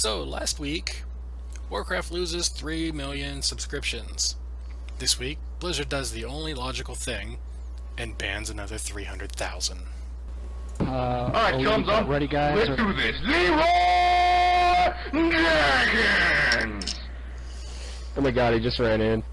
So, last week, Warcraft loses 3 million subscriptions. This week, Blizzard does the only logical thing and bans another 300,000. Alright, chums up. Ready, guys? Let's do this. Leroy Dragons! Oh my god, he just ran in.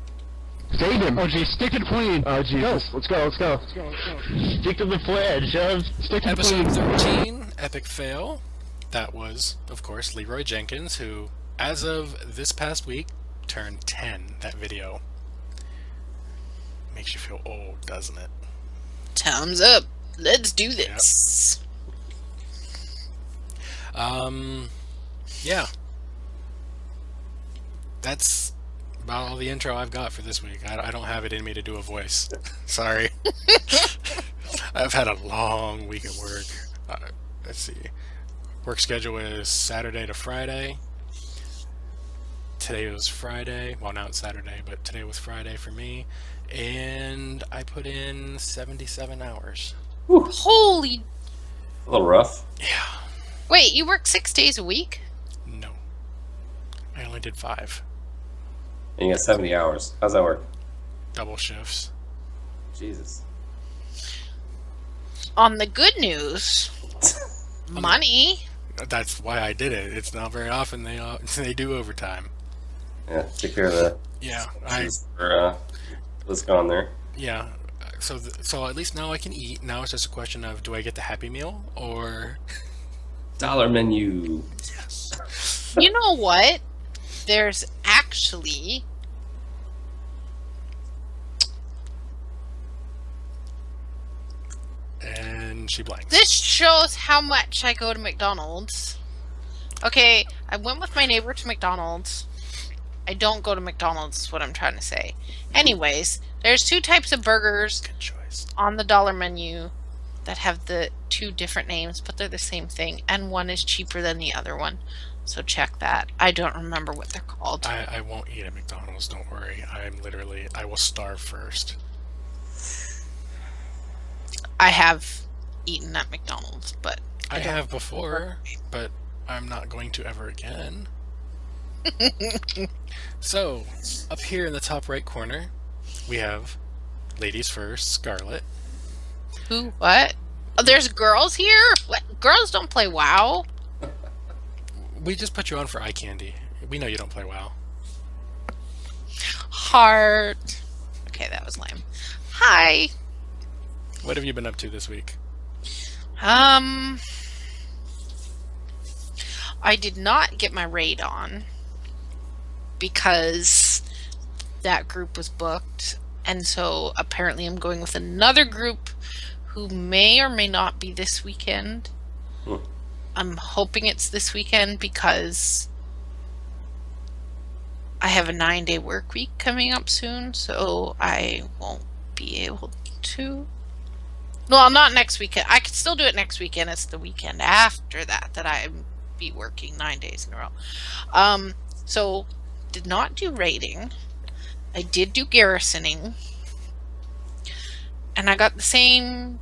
Save him! Oh geez, stick to the plane! Oh Jesus, let's go. Stick to the pledge, Shove. Stick to the Episode plane. 13, Epic Fail. That was, of course, Leroy Jenkins, who, as of this past week, turned 10, that video. Makes you feel old, doesn't it? Time's up. Let's do this. Yeah. That's about all the intro I've got for this week. I don't have it in me to do a voice. Sorry. I've had a long week at work. Let's see. Work schedule is Saturday to Friday. Today was Friday. Well, now it's Saturday, but today was Friday for me. And I put in 77 hours. Holy... A little rough. Yeah. Wait, you work 6 days a week? No. I only did 5. And you got 70 hours. How's that work? Double shifts. Jesus. On the good news, money. That's why I did it. It's not very often they do overtime. Yeah, take care of the... Yeah, what's going on there? yeah. So at least now I can eat. Now it's just a question of, do I get the Happy Meal or... Dollar menu. Yes. You know what? There's actually... And she blanks. This shows how much I go to McDonald's. Okay, I went with my neighbor to McDonald's. I don't go to McDonald's is what I'm trying to say. Anyways, there's 2 types of burgers Good choice. on the dollar menu that have the 2 different names, but they're the same thing, and one is cheaper than the other one. So check that. I don't remember what they're called. I won't eat at McDonald's, don't worry. I will starve first. I have eaten at McDonald's, but I have before, but I'm not going to ever again. So, up here in the top right corner, we have Ladies First, Scarlet. who? What? Oh, there's girls here? What? Girls don't play WoW. We just put you on for eye candy. We know you don't play WoW. Heart. Okay, that was lame. Hi. What have you been up to this week? I did not get my raid on because that group was booked, and so apparently I'm going with another group who may or may not be this weekend. I'm hoping it's this weekend because I have a 9-day work week coming up soon, so I won't be able to. Well, not next weekend. I could still do it next weekend. It's the weekend after that I be working 9 days in a row. So did not do raiding. I did do garrisoning. And I got the same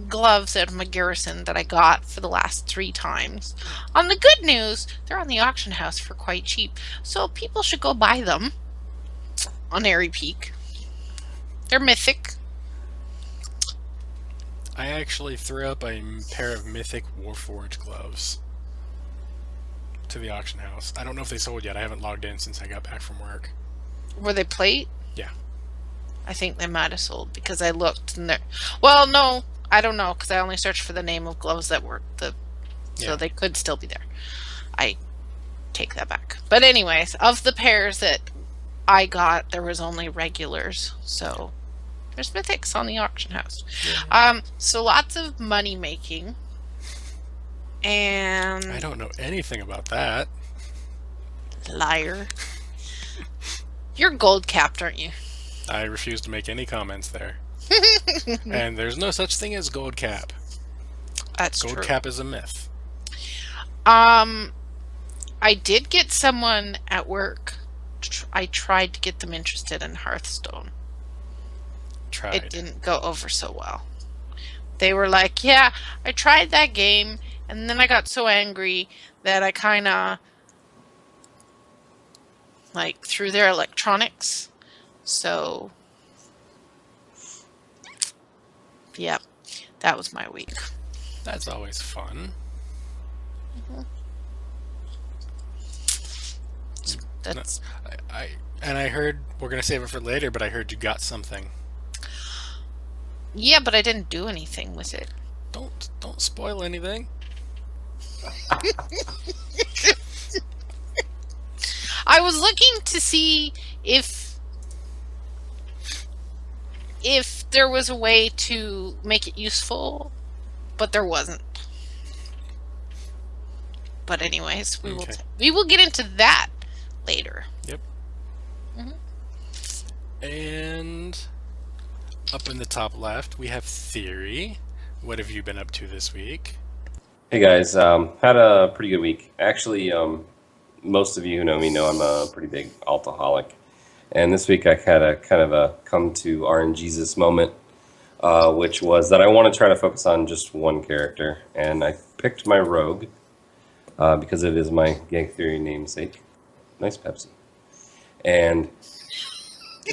gloves out of my garrison that I got for the last 3 times. On the good news, they're on the auction house for quite cheap. So people should go buy them on Airy Peak. They're mythic. I actually threw up a pair of Mythic Warforged gloves to the auction house. I don't know if they sold yet. I haven't logged in since I got back from work. Were they plate? Yeah. I think they might have sold because I looked and they're... Well, no, I don't know because I only searched for the name of gloves that were so Yeah. they could still be there. I take that back. But anyways, of the pairs that I got, there was only regulars. So there's mythics on the auction house. Yeah. So lots of money making. And I don't know anything about that. liar. You're gold capped, aren't you? I refuse to make any comments there. And there's no such thing as gold cap. That's Gold true. cap is a myth. I did get someone at work. I tried to get them interested in Hearthstone. Tried. It didn't go over so well. They were like, yeah, I tried that game And then I got so angry that I kind of like threw their electronics. So, yeah, that was my week. That's always fun. That's I heard we're gonna save it for later, but I heard you got something. yeah, but I didn't do anything with it. Don't spoil anything. I was looking to see if there was a way to make it useful, but there wasn't. But anyways, Okay. we will get into that later. Yep. Mhm. And up in the top left, we have Theory. What have you been up to this week? Hey guys, had a pretty good week. Actually, most of you who know me know I'm a pretty big altaholic. And this week I had a kind of a come to RNGesus moment, which was that I want to try to focus on just one character. And I picked my rogue, because it is my Gang Theory namesake. Nice Pepsi. And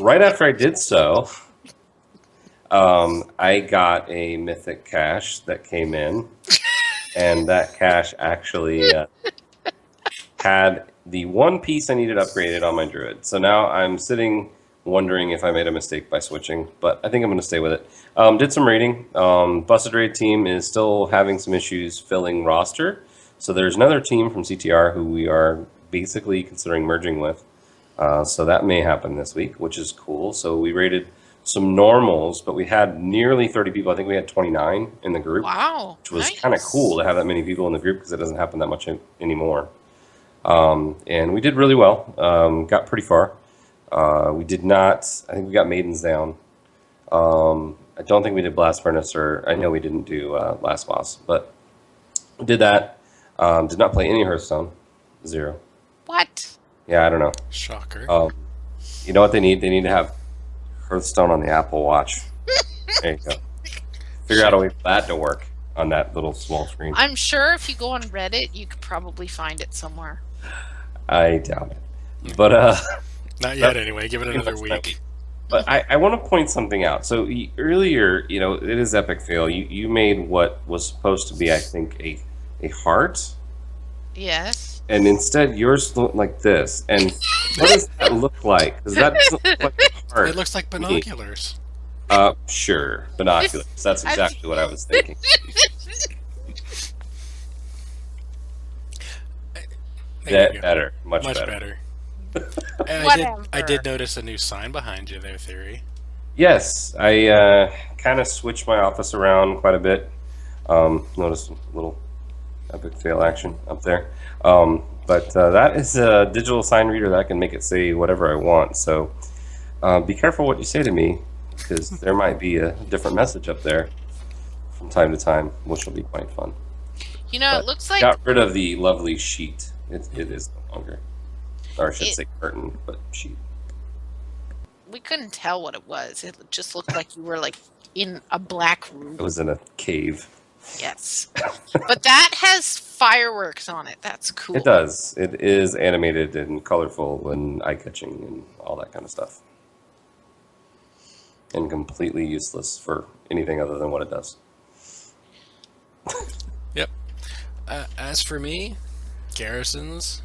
right after I did so, I got a mythic cache that came in. And that cache actually had the one piece I needed upgraded on my druid. So now I'm sitting wondering if I made a mistake by switching, but I think I'm going to stay with it. Did some raiding. Busted Raid team is still having some issues filling roster. So there's another team from CTR who we are basically considering merging with. So that may happen this week, which is cool. So we raided some normals, but we had nearly 30 people. I think we had 29 in the group. Wow, Which was nice. kind of cool to have that many people in the group because it doesn't happen that much anymore. And we did really well. Got pretty far. We did not. I think we got maidens down. I don't think we did blast furnace, or I know we didn't do last boss, but we did that. Did not play any Hearthstone. 0. What? Yeah, I don't know. Shocker. You know what they need? They need to have Hearthstone on the Apple Watch. There you go. Figure out a way for that to work on that little small screen. I'm sure if you go on Reddit, you could probably find it somewhere. I doubt it. But Not yet, anyway. Give it another week. But I want to point something out. So earlier, you know, it is epic fail. You made what was supposed to be, I think, a heart, Yes. and instead yours looked like this. And what does that look like? Because that doesn't look like a heart. It looks like binoculars. Sure, binoculars. That's exactly what I was thinking. There you go. Better, much Much better. better. And Whatever. I did notice a new sign behind you there, Theory. Yes, I kind of switched my office around quite a bit. Noticed a little epic fail action up there. But that is a digital sign reader that I can make it say whatever I want. So be careful what you say to me, because there might be a different message up there from time to time, which will be quite fun. You know, But it looks like got rid of the lovely sheet. It is no longer. Or I should say curtain, but sheet. we couldn't tell what it was. It just looked like you were like in a black room. It was in a cave. Yes. But that has fireworks on it. That's cool. It does. It is animated and colorful and eye-catching and all that kind of stuff. And completely useless for anything other than what it does. Yep. As for me, garrisons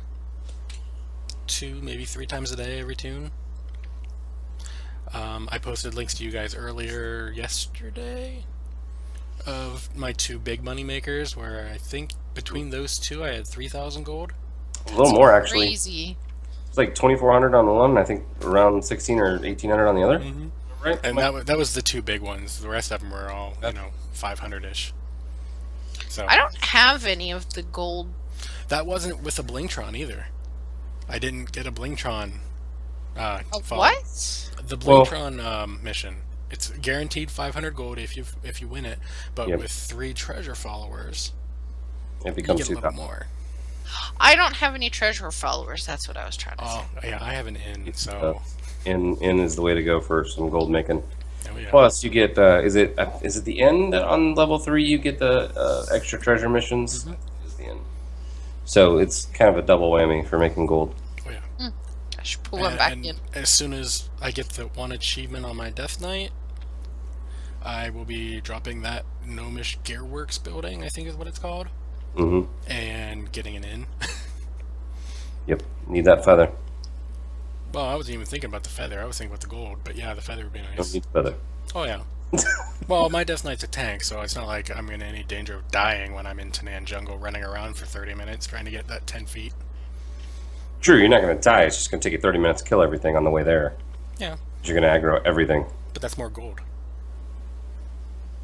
2, maybe 3 times a day every tune. I posted links to you guys earlier yesterday of my 2 big money makers, where I think between those 2 I had 3,000 gold. A little more, actually. Crazy. It's like 2,400 on the one, and I think around 1,600 or 1,800 on the other. Mm-hmm. Right? And that was the 2 big ones. The rest of them were all, 500-ish. So I don't have any of the gold. that wasn't with a Blingtron either. I didn't get a Blingtron. Fall. What? The Blingtron mission. It's guaranteed 500 gold if you win it, but Yep. with 3 treasure followers, It you becomes get a little 2,000. more. I don't have any treasure followers. That's what I was trying to say. Oh yeah, I have an in. So In is the way to go for some gold making. Oh yeah. Plus, you get is it the end on level 3? You get the extra treasure missions. Mhm. Is the end. So it's kind of a double whammy for making gold. Oh yeah. I should pull one back in. As soon as I get the one achievement on my Death Knight, I will be dropping that Gnomish Gearworks building, I think is what it's called, Mm-hmm. and getting an inn. Yep. Need that feather. Well, I wasn't even thinking about the feather. I was thinking about the gold, but yeah, the feather would be Don't nice. need feather. Oh yeah. Well, my Death Knight's a tank, so it's not like I'm in any danger of dying when I'm in Tanan Jungle running around for 30 minutes trying to get that 10 feet. True, you're not going to die. It's just going to take you 30 minutes to kill everything on the way there. Yeah, You're going to aggro everything but that's more gold.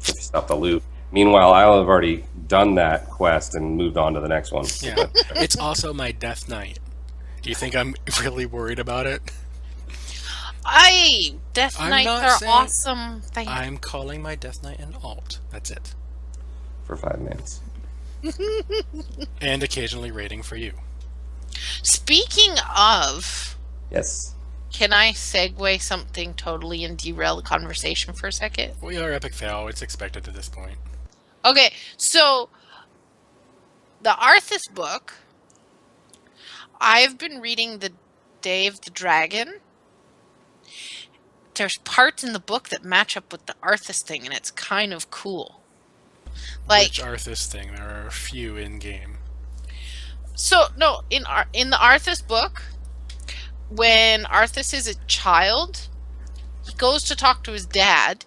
if you stop the loot. Meanwhile, I'll have already done that quest and moved on to the next one. Yeah. It's also my Death Knight. Do you think I'm really worried about it? Death I'm Knights not are saying- awesome. Thank you. I'm calling my Death Knight an alt. That's it. For 5 minutes. And occasionally raiding for you. Speaking of, Yes. can I segue something totally and derail the conversation for a second? We are epic fail. It's expected at this point. Okay, so the Arthas book, I've been reading the Day of the Dragon. There's parts in the book that match up with the Arthas thing, and it's kind of cool. Like, Which Arthas thing? There are a few in game. so no, in the Arthas book, when Arthas is a child, he goes to talk to his dad,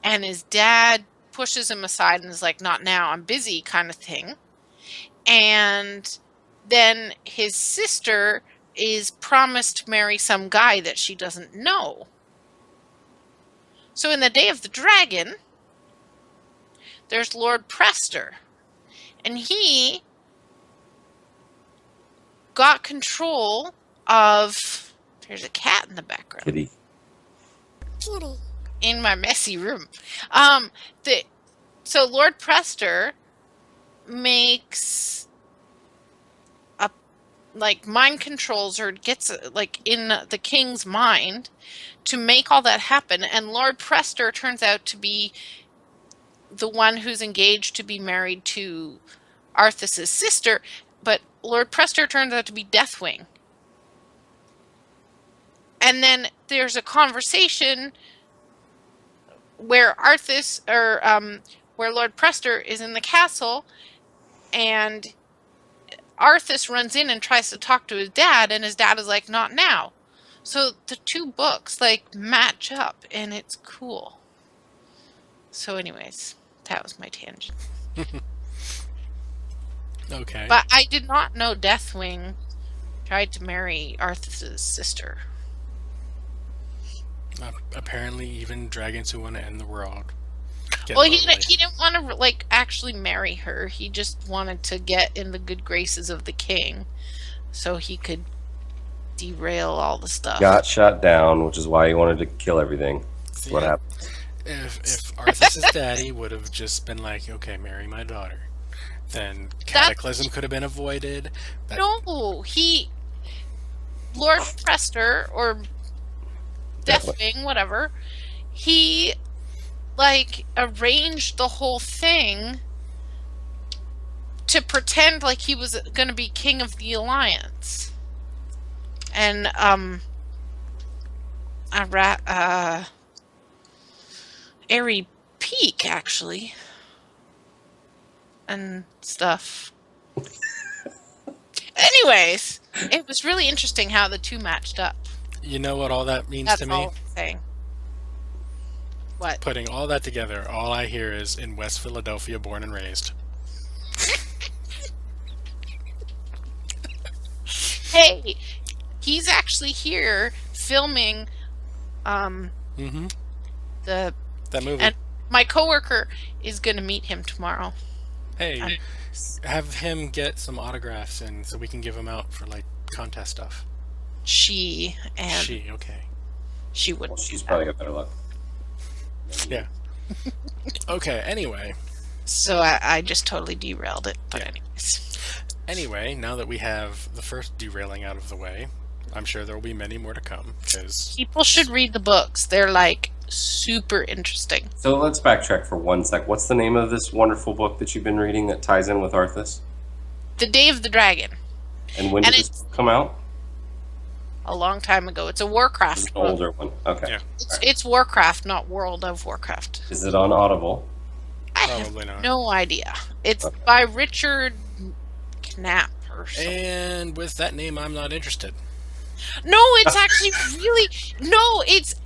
and his dad pushes him aside and is like, "Not now, I'm busy," kind of thing. And then his sister is promised to marry some guy that she doesn't know. So in the Day of the Dragon, there's Lord Prester, and he got control of... There's a cat in the background. Kitty. In my messy room. So Lord Prester makes mind controls, or gets in the king's mind to make all that happen, and Lord Prester turns out to be the one who's engaged to be married to Arthas's sister, but Lord Prester turns out to be Deathwing. And then there's a conversation where where Lord Prester is in the castle, and Arthas runs in and tries to talk to his dad, and his dad is like, "Not now." So the two books match up, and it's cool. So anyways, that was my tangent. Okay. But I did not know Deathwing tried to marry Arthas's sister. Apparently, even dragons who want to end the world. get Well, lonely. he didn't want to actually marry her. He just wanted to get in the good graces of the king, so he could derail all the stuff. Got shot down, which is why he wanted to kill everything. That's what Yeah. happened. If Arthas's daddy would have just been like, "Okay, marry my daughter," then Cataclysm could have been avoided. That- No, Lord Prester, or Deathwing, whatever, he arranged the whole thing to pretend like he was going to be king of the Alliance. And Airy Peak, actually, and stuff. Anyways, it was really interesting how the two matched up. You know what all that means That's to me? all I'm saying. What? Putting all that together, all I hear is in West Philadelphia, born and raised. Hey, he's actually here filming Mm-hmm. the That movie. and my coworker is going to meet him tomorrow. Hey, have him get some autographs and so we can give them out for contest stuff. She Okay. would. Well, she's probably got better luck. Yeah. Okay, anyway. So I just totally derailed it. But Yeah. anyways, Anyway, now that we have the first derailing out of the way, I'm sure there will be many more to come, because people should read the books. They're super interesting. So let's backtrack for 1 sec. What's the name of this wonderful book that you've been reading that ties in with Arthas? The Day of the Dragon. And when And did this it's- book come out? A long time ago. It's a It's Warcraft an book. older one. Okay. Yeah. It's Warcraft, not World of Warcraft. Is it on Audible? I have Probably not. no idea. It's Okay. by Richard Knapp or something. And with that name, I'm not interested. No, it's actually really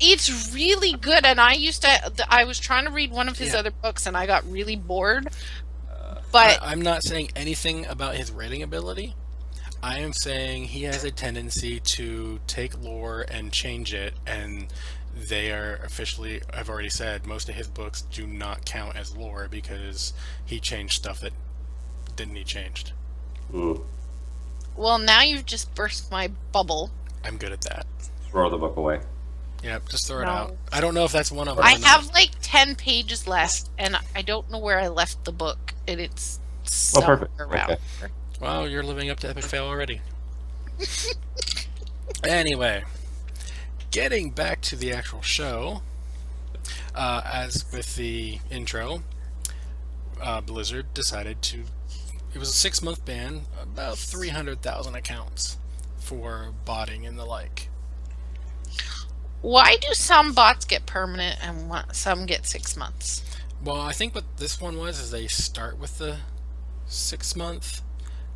it's really good. And I was trying to read one of his Yeah. other books, and I got really bored. But I'm not saying anything about his writing ability. I am saying he has a tendency to take lore and change it, and they are officially, I've already said, most of his books do not count as lore because he changed stuff that didn't need changed. Mm. well, now you've just burst my bubble. I'm good at that. Throw the book away. Yep, just throw it No. out. I don't know if that's one of them. I or not. have like 10 pages left, and I don't know where I left the book, and it's somewhere perfect. around. Okay. Wow, you're living up to Epic Fail already. Anyway, getting back to the actual show, as with the intro, Blizzard decided to. It was a 6-month ban, about 300,000 accounts for botting and the like. Why do some bots get permanent and some get 6 months? Well, I think what this one was is they start with the 6-month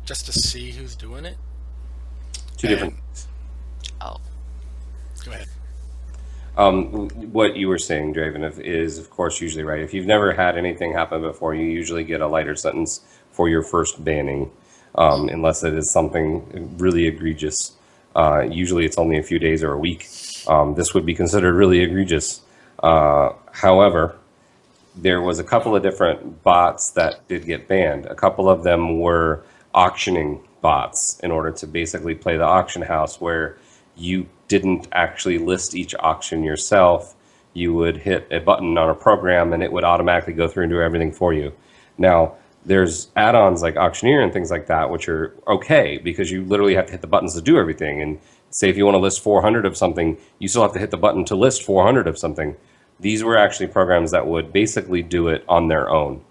just to see who's doing it. Two different. Oh, Go ahead. What you were saying, Draven, is of course usually right. If you've never had anything happen before, you usually get a lighter sentence for your first banning, unless it is something really egregious. Usually it's only a few days or a week. This would be considered really egregious. However, there was a couple of different bots that did get banned. A couple of them were auctioning bots in order to basically play the auction house where you didn't actually list each auction yourself. You would hit a button on a program and it would automatically go through and do everything for you. Now, there's add-ons like Auctioneer and things like that, which are okay because you literally have to hit the buttons to do everything. And say if you want to list 400 of something, you still have to hit the button to list 400 of something. These were actually programs that would basically do it on their own.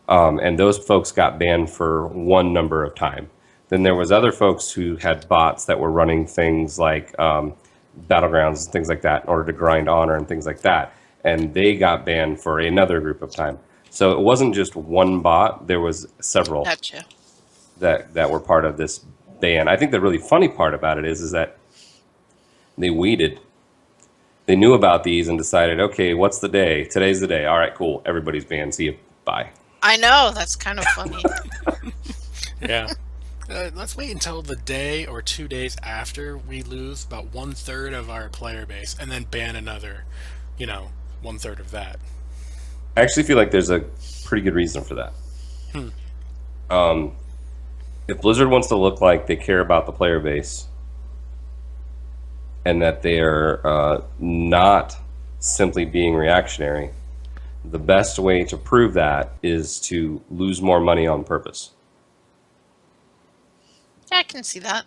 And those folks got banned for one number of time. Then there was other folks who had bots that were running things like battlegrounds and things like that in order to grind honor and things like that. And they got banned for another group of time. So it wasn't just one bot. There was several gotcha. that were part of this ban. I think the really funny part about it is that they waited. They knew about these and decided, okay, what's the day? Today's the day. All right, cool. Everybody's banned. See you. Bye. I know, that's kind of funny. Yeah. Let's wait until the day or 2 days after we lose about 1/3 of our player base and then ban another, 1/3 of that. I actually feel like there's a pretty good reason for that. If Blizzard wants to look like they care about the player base and that they are not simply being reactionary, the best way to prove that is to lose more money on purpose. Yeah, I can see that.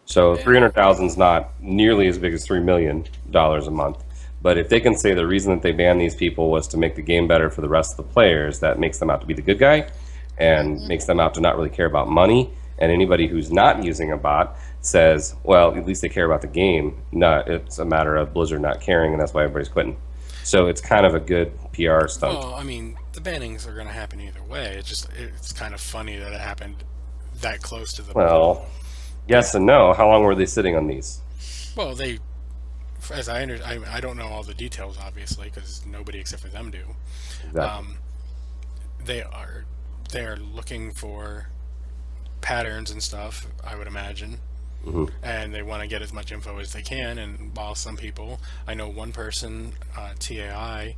So 300,000 is not nearly as big as $3 million a month. But if they can say the reason that they banned these people was to make the game better for the rest of the players, that makes them out to be the good guy and makes them out to not really care about money. And anybody who's not using a bot says, well, at least they care about the game. No, it's a matter of Blizzard not caring, and that's why everybody's quitting. So it's kind of a good PR stunt. Well, I mean, the bannings are going to happen either way. It's kind of funny that it happened that close to the. Well, yes and no. How long were they sitting on these? Well, they, as I understand, I don't know all the details, obviously, because nobody except for them do. Exactly. They are looking for patterns and stuff, I would imagine. Mhm. And they want to get as much info as they can. And while some people, I know one person, TAI,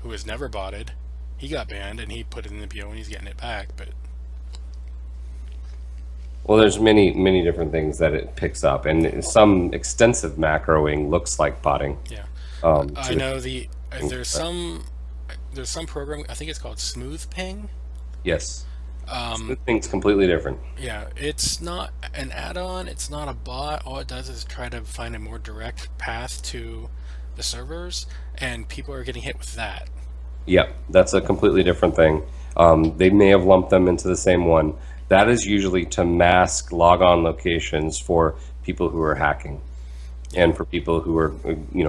who has never botted, he got banned and he put it in the PO and he's getting it back. But Well, there's many different things that it picks up, and some extensive macroing looks like botting. yeah, I I know there's some program, I think it's called Smooth Ping. Yes. Things completely different. Yeah, it's not an add-on, it's not a bot. All it does is try to find a more direct path to the servers, and people are getting hit with that. Yep, that's a completely different thing. They may have lumped them into the same one. That is usually to mask logon locations for people who are hacking and for people who are,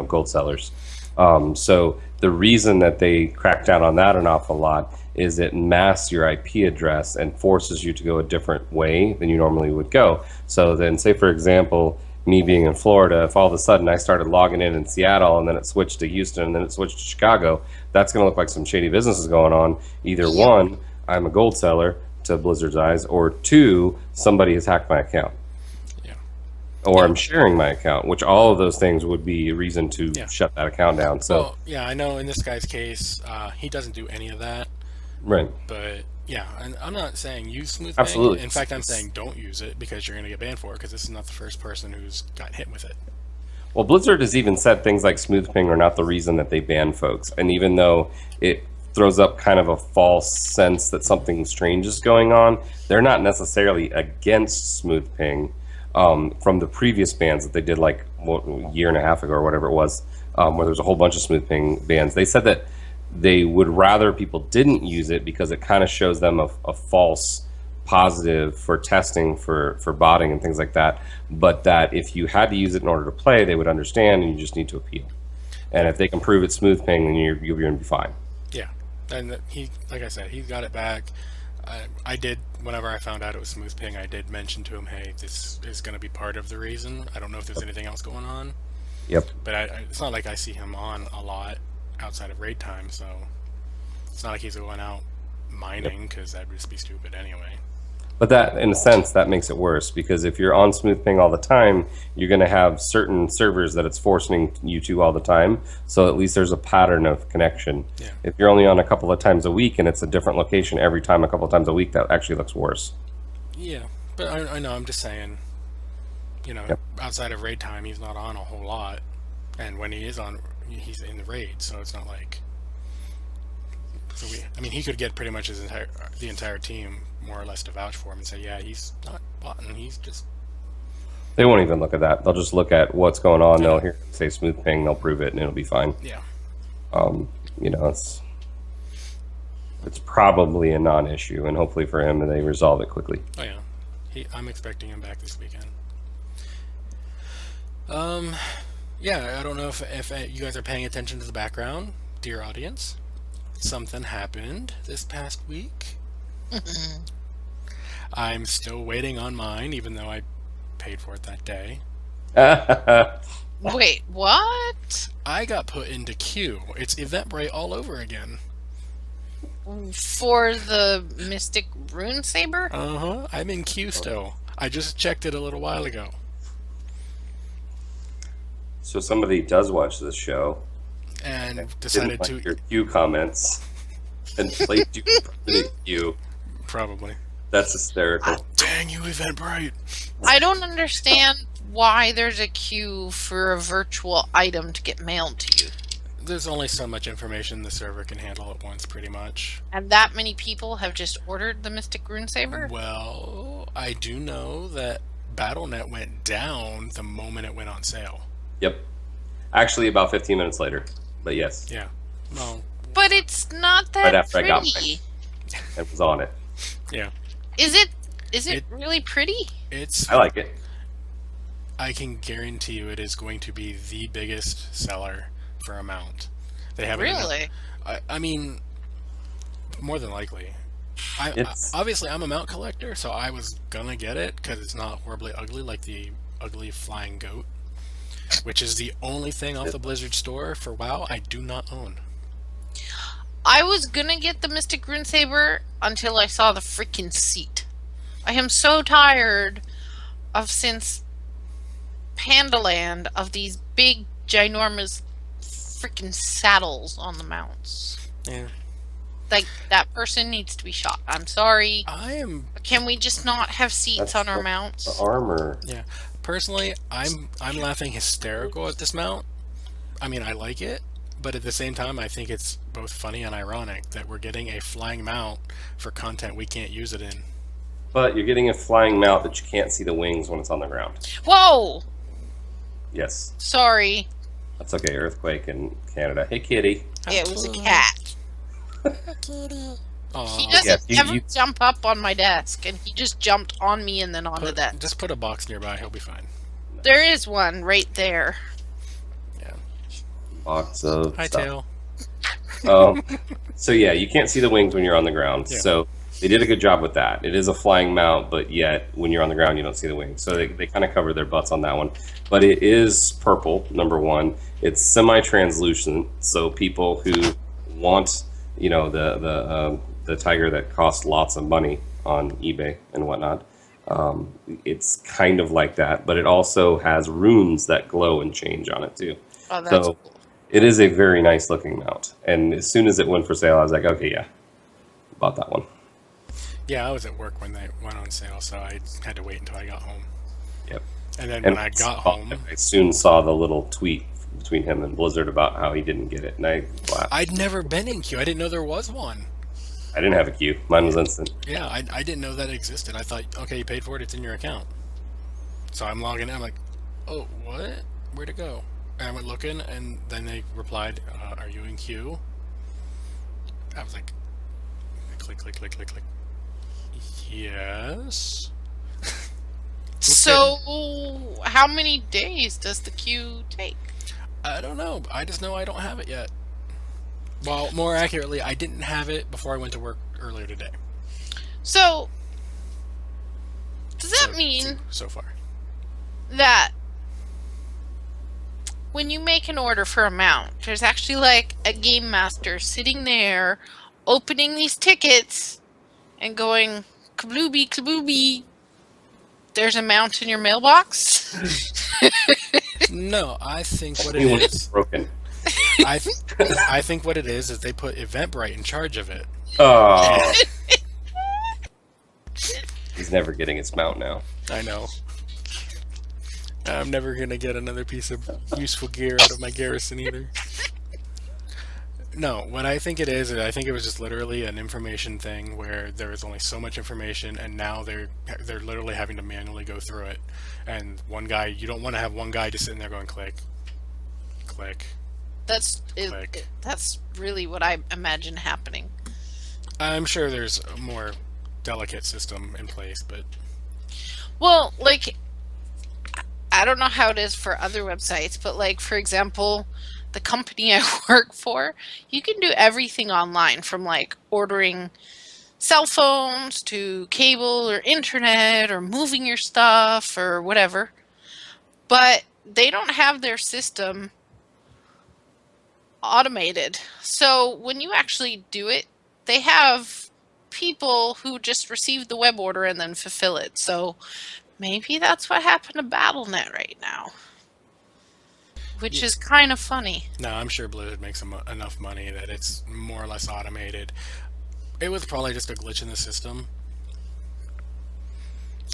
gold sellers. So the reason that they crack down on that an awful lot is it masks your IP address and forces you to go a different way than you normally would go. So then, say for example, me being in Florida, if all of a sudden I started logging in Seattle and then it switched to Houston and then it switched to Chicago, that's going to look like some shady business is going on. Either one, I'm a gold seller to Blizzard's eyes, or two, somebody has hacked my account. Or I'm sharing my account, which all of those things would be a reason to shut that account down. So, well, yeah, I know in this guy's case, he doesn't do any of that. Right. But yeah, and I'm not saying use smoothing. Absolutely. In fact, I'm saying don't use it because you're going to get banned for it because this is not the first person who's got hit with it. Well, Blizzard has even said things like smooth ping are not the reason that they ban folks. And even though it throws up kind of a false sense that something strange is going on, they're not necessarily against smooth ping. From the previous bans that they did like a year and a half ago or whatever it was, where there was a whole bunch of smooth ping bans, they said that they would rather people didn't use it because it kind of shows them a false positive for testing for botting and things like that, but that if you had to use it in order to play, they would understand and you just need to appeal. And if they can prove it's smooth ping, then you're going to be fine. Yeah, and he, like I said, he got it back. I did, whenever I found out it was smooth ping, I did mention to him, hey, this is going to be part of the reason. I don't know if there's anything else going on. Yep. But it's not like I see him on a lot outside of raid time, so it's not like he's going out mining, because that would just be stupid anyway. But that, in a sense, that makes it worse, because if you're on smooth ping all the time, you're going to have certain servers that it's forcing you to all the time, so at least there's a pattern of connection. Yeah. If you're only on a couple of times a week and it's a different location every time a couple of times a week, that actually looks worse. Yeah, but I know, I'm just saying, outside of raid time, he's not on a whole lot, and when he is on, he's in the raid, so it's not like... So he could get pretty much the entire team more or less to vouch for him and say, yeah, he's not botting, he's just... They won't even look at that. They'll just look at what's going on. They'll say smooth ping, they'll prove it, and it'll be fine. Yeah. It's probably a non-issue, and hopefully for him, they resolve it quickly. Oh yeah, I'm expecting him back this weekend. Yeah, I don't know if you guys are paying attention to the background, dear audience. Something happened this past week. I'm still waiting on mine, even though I paid for it that day. Wait, what? I got put into queue. It's Eventbrite all over again. For the Mystic Runesaber? Uh-huh. I'm in queue still. I just checked it a little while ago. So somebody does watch this show And decided didn't like to... your queue comments and played you in the queue. Probably. That's hysterical. Dang you, Eventbrite! I don't understand why there's a queue for a virtual item to get mailed to you. There's only so much information the server can handle at once, pretty much. And that many people have just ordered the Mystic Runesaber? Well, I do know that BattleNet went down the moment it went on sale. Yep. Actually, about 15 minutes later. But yes, Yeah. Well, But it's not that Right after I got pretty. it was on it. yeah. Is it really pretty? It's... I like it. I can guarantee you it is going to be the biggest seller for a mount. They haven't... Really? I mean, more than likely. Obviously, I'm a mount collector, so I was gonna get it because it's not horribly ugly like the ugly flying goat, which is the only thing off the Blizzard store for WoW I do not own. I was gonna get the Mystic Runesaber until I saw the freaking seat. I am so tired of, since Pandaland, of these big, ginormous freaking saddles on the mounts. Yeah. Like, that person needs to be shot. I'm sorry. I am... Can we just not have seats on our mounts? The armor. Yeah. Personally, I'm laughing hysterical at this mount. I mean, I like it, but at the same time, I think it's both funny and ironic that we're getting a flying mount for content we can't use it in. But you're getting a flying mount that you can't see the wings when it's on the ground. Whoa! Yes. Sorry. That's okay. Earthquake in Canada. Hey, kitty. It was a cat. Aw. He doesn't Yeah, ever jump up on my desk, and he just jumped on me and then onto that. Just put a box nearby. He'll be fine. There is one right there. Yeah. Box of Hi, stuff. Tail. So yeah, you can't see the wings when you're on the ground. Yeah. So they did a good job with that. It is a flying mount, but yet when you're on the ground, you don't see the wings. So they kind of cover their butts on that one. But it is purple, number one. It's semi-translucent, so people who want, the tiger that costs lots of money on eBay and whatnot, it's kind of like that. But it also has runes that glow and change on it too. Oh, that's So cool. it is a very nice looking mount. And as soon as it went for sale, I was like, okay, yeah, bought that one. Yeah, I was at work when they went on sale, so I had to wait until I got home. Yep. And then when I got home, I soon saw the little tweet between him and Blizzard about how he didn't get it, and I laughed. I'd never been in queue. I didn't know there was one. I didn't have a queue. Mine was instant. Yeah, I didn't know that existed. I thought, okay, you paid for it, it's in your account. So I'm logging in, I'm like, oh, what? Where'd it go? And I went looking, and then they replied, are you in queue? I was like, click, click, click, click, click. Yes. So, how many days does the queue take? I don't know. I just know I don't have it yet. Well, more accurately, I didn't have it before I went to work earlier today. So, does that So, mean so far? that when you make an order for a mount, there's actually like a game master sitting there opening these tickets and going, kablooby, kablooby, there's a mount in your mailbox? No, I think what Only when it it's is, broken. I think what it is they put Eventbrite in charge of it. Oh. He's never getting his mount now. I know. I'm never gonna get another piece of useful gear out of my garrison either. No, what I think it is I think it was just literally an information thing where there was only so much information, and now they're literally having to manually go through it. And one guy, you don't want to have one guy just sitting there going click, click. That's Click. that's really what I imagine happening. I'm sure there's a more delicate system in place, but Well, like, I don't know how it is for other websites, but like, for example, the company I work for, you can do everything online, from like ordering cell phones to cable or internet or moving your stuff or whatever. But they don't have their system automated. So when you actually do it, they have people who just receive the web order and then fulfill it. So maybe that's what happened to BattleNet right now, which is kind of funny. no, I'm sure Blizzard makes enough money that it's more or less automated. It was probably just a glitch in the system.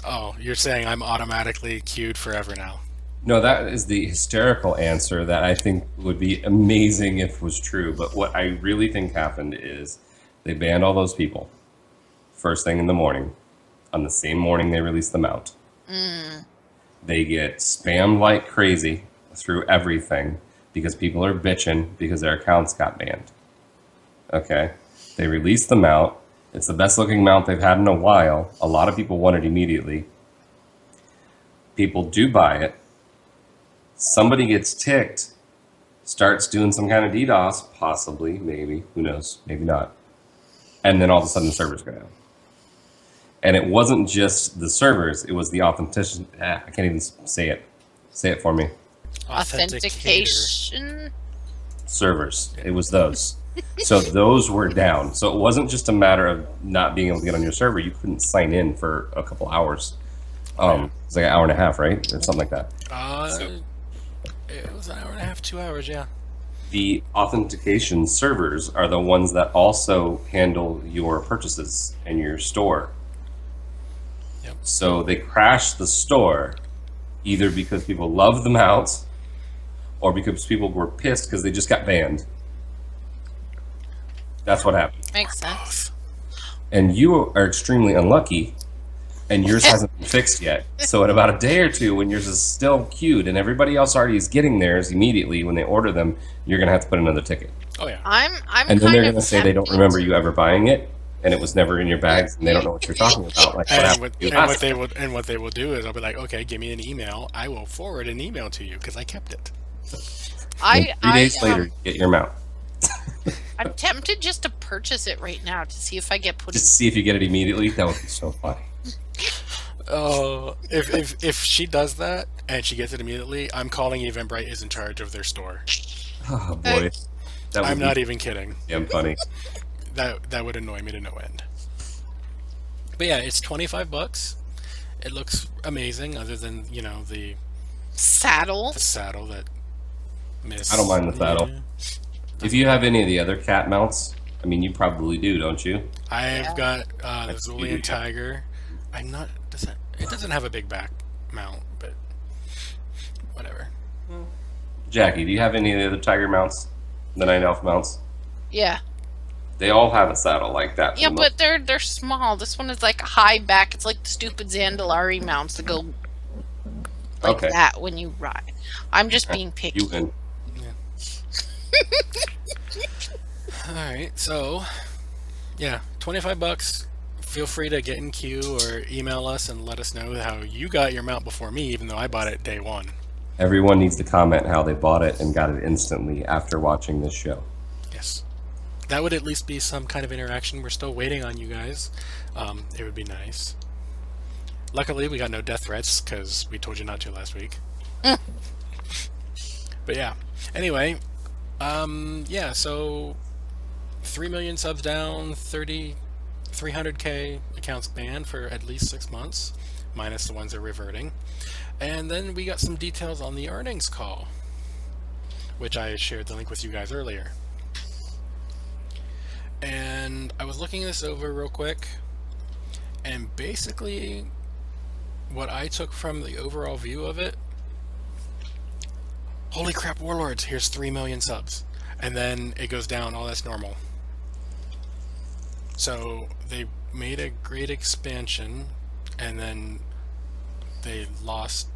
Oh, you're saying I'm automatically queued forever now. No, that is the hysterical answer that I think would be amazing if was true. But what I really think happened is they banned all those people first thing in the morning. On the same morning they released them out. They get spammed like crazy through everything because people are bitching because their accounts got banned. Okay? They released them out. It's the best looking mount they've had in a while. A lot of people want it immediately. People do buy it. Somebody gets ticked, starts doing some kind of DDoS, possibly, maybe, who knows, maybe not. And then all of a sudden the servers go down. And it wasn't just the servers, it was the authentication. I can't even say it. Say it for me. Authentication. Servers. It was those. So those were down. So it wasn't just a matter of not being able to get on your server. You couldn't sign in for a couple hours. It's like an hour and a half, right? Or something like that. It was an hour and a half, 2 hours, yeah. The authentication servers are the ones that also handle your purchases and your store. Yep. So they crashed the store either because people loved them out or because people were pissed because they just got banned. That's what happened. Makes sense. And you are extremely unlucky and yours hasn't been fixed yet. So in about a day or two, when yours is still queued and everybody else already is getting theirs immediately when they order them, you're gonna have to put another ticket. Oh yeah. I'm And then kind they're of gonna say they don't tempted remember to- you ever buying it, and it was never in your bags, and they don't know what you're talking about. Like what And happened what, to you and last what they will and what they will do is I'll be like, okay, give me an email. I will forward an email to you because I kept it. And 3 days later, you get your mount. I'm tempted just to purchase it right now to see if I get put. Just to see if you get it immediately. That would be so funny. Oh, if she does that and she gets it immediately, I'm calling Eventbrite is in charge of their store. Oh boy, that would I'm be not even kidding. damn funny. That would annoy me to no end. But yeah, it's $25. It looks amazing, other than the Saddle. saddle that Miss. I don't mind the saddle. Yeah. If you have any of the other cat mounts, I mean, you probably do, don't you? I've got the That's Zulian cute. Tiger. I'm not. It doesn't have a big back mount, but whatever. Jackie, do you have any of the other tiger mounts? The Night Elf mounts? Yeah. They all have a saddle like that. for Yeah, the but they're small. This one is like a high back. It's like the stupid Zandalari mounts that go like Okay. that when you ride. I'm just being picky. You win. All right, so yeah, $25. Feel free to get in queue or email us and let us know how you got your mount before me, even though I bought it day one. Everyone needs to comment how they bought it and got it instantly after watching this show. Yes, that would at least be some kind of interaction. We're still waiting on you guys. It would be nice. Luckily, we got no death threats because we told you not to last week. But yeah. Anyway, yeah. So 3 million subs down, 300K accounts banned for at least 6 months, minus the ones that are reverting. And then we got some details on the earnings call, which I shared the link with you guys earlier. And I was looking this over real quick, and basically what I took from the overall view of it, holy crap, Warlords, here's 3 million subs. And then it goes down, oh, that's normal. So they made a great expansion, and then they lost